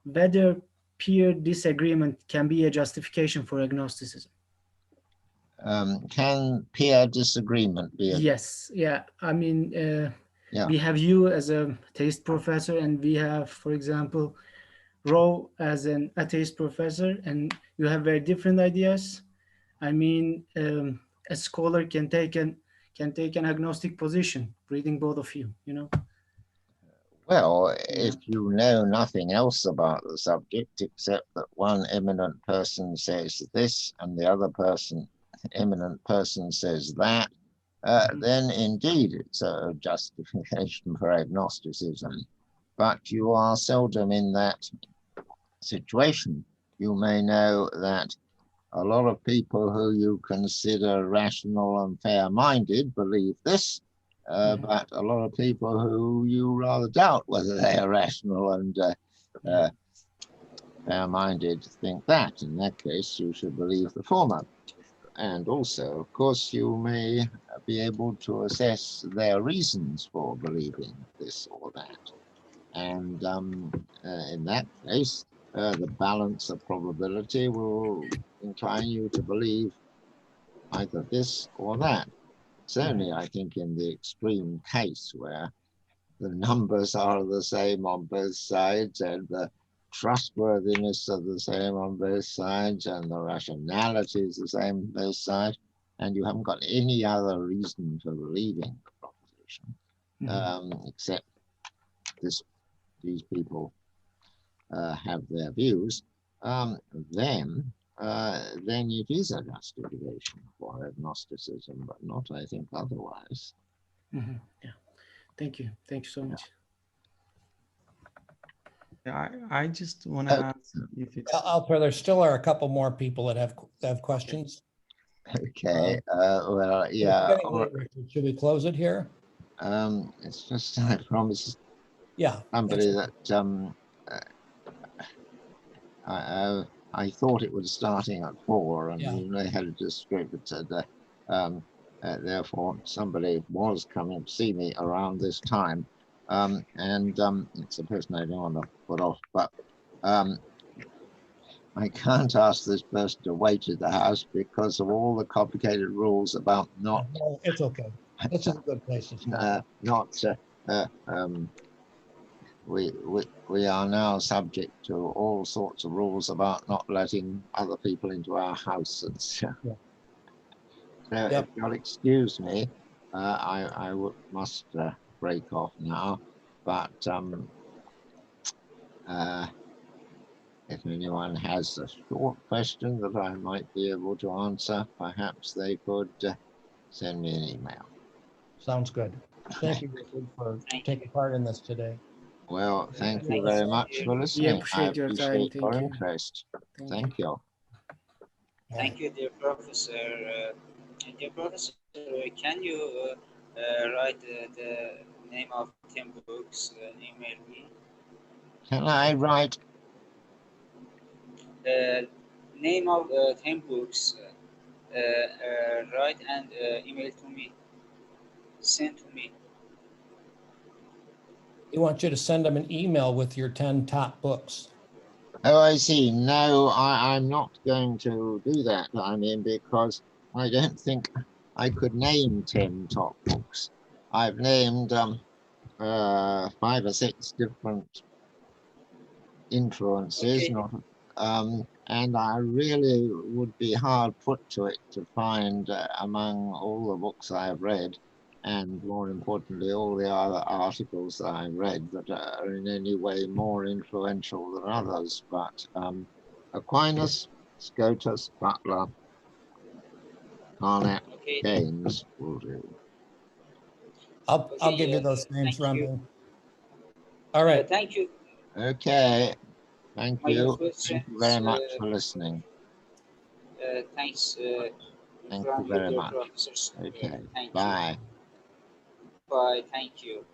whether peer disagreement can be a justification for agnosticism. Can peer disagreement be? Yes, yeah. I mean, Yeah. we have you as a theist professor, and we have, for example, Roe as an atheist professor, and you have very different ideas. I mean, a scholar can take an agnostic position, reading both of you, you know? Well, if you know nothing else about the subject except that one eminent person says this and the other eminent person says that, then indeed it's a justification for agnosticism. But you are seldom in that situation. You may know that a lot of people who you consider rational and fair-minded believe this, but a lot of people who you rather doubt whether they are rational and fair-minded think that. In that case, you should believe the former. And also, of course, you may be able to assess their reasons for believing this or that. And in that case, the balance of probability will incline you to believe either this or that. It's only, I think, in the extreme case where the numbers are the same on both sides and the trustworthiness are the same on both sides and the rationality is the same on both sides, and you haven't got any other reason for believing the proposition except these people have their views, then it is a justification for agnosticism, but not, I think, otherwise. Yeah, thank you so much. Yeah, I just want to ask if it's... Alper, there still are a couple more people that have questions. Okay, well, yeah. Should we close it here? It's just, I promised somebody that I thought it was starting at 4 and they had it distributed. Therefore, somebody was coming to see me around this time. It's a person I don't want to put off, but I can't ask this person to wait at the house because of all the complicated rules about not. No, it's okay. It's a good place. We are now subject to all sorts of rules about not letting other people into our house. So if you'll excuse me, I must break off now. But if anyone has a short question that I might be able to answer, perhaps they could send me an email. Sounds good. Thank you, Richard, for taking part in this today. Well, thank you very much for listening. I appreciate your interest. Thank you. Thank you, dear Professor. Dear Professor, can you write the name of 10 books and email me? Can I write? Name of 10 books, write and email to me. Send to me. He wants you to send him an email with your 10 top books. Oh, I see. No, I'm not going to do that. I mean, because I don't think I could name 10 top books. I've named 5 or 6 different influences, and I really would be hard put to it to find among all the books I've read, and more importantly, all the other articles that I've read that are in any way more influential than others. But Aquinas, Scotus, Butler, Carnap, Keynes will do. I'll give you those names, Rambin. All right. Thank you. Okay. Thank you. Thank you very much for listening. Thanks. Thank you very much. Okay. Bye. Bye. Thank you.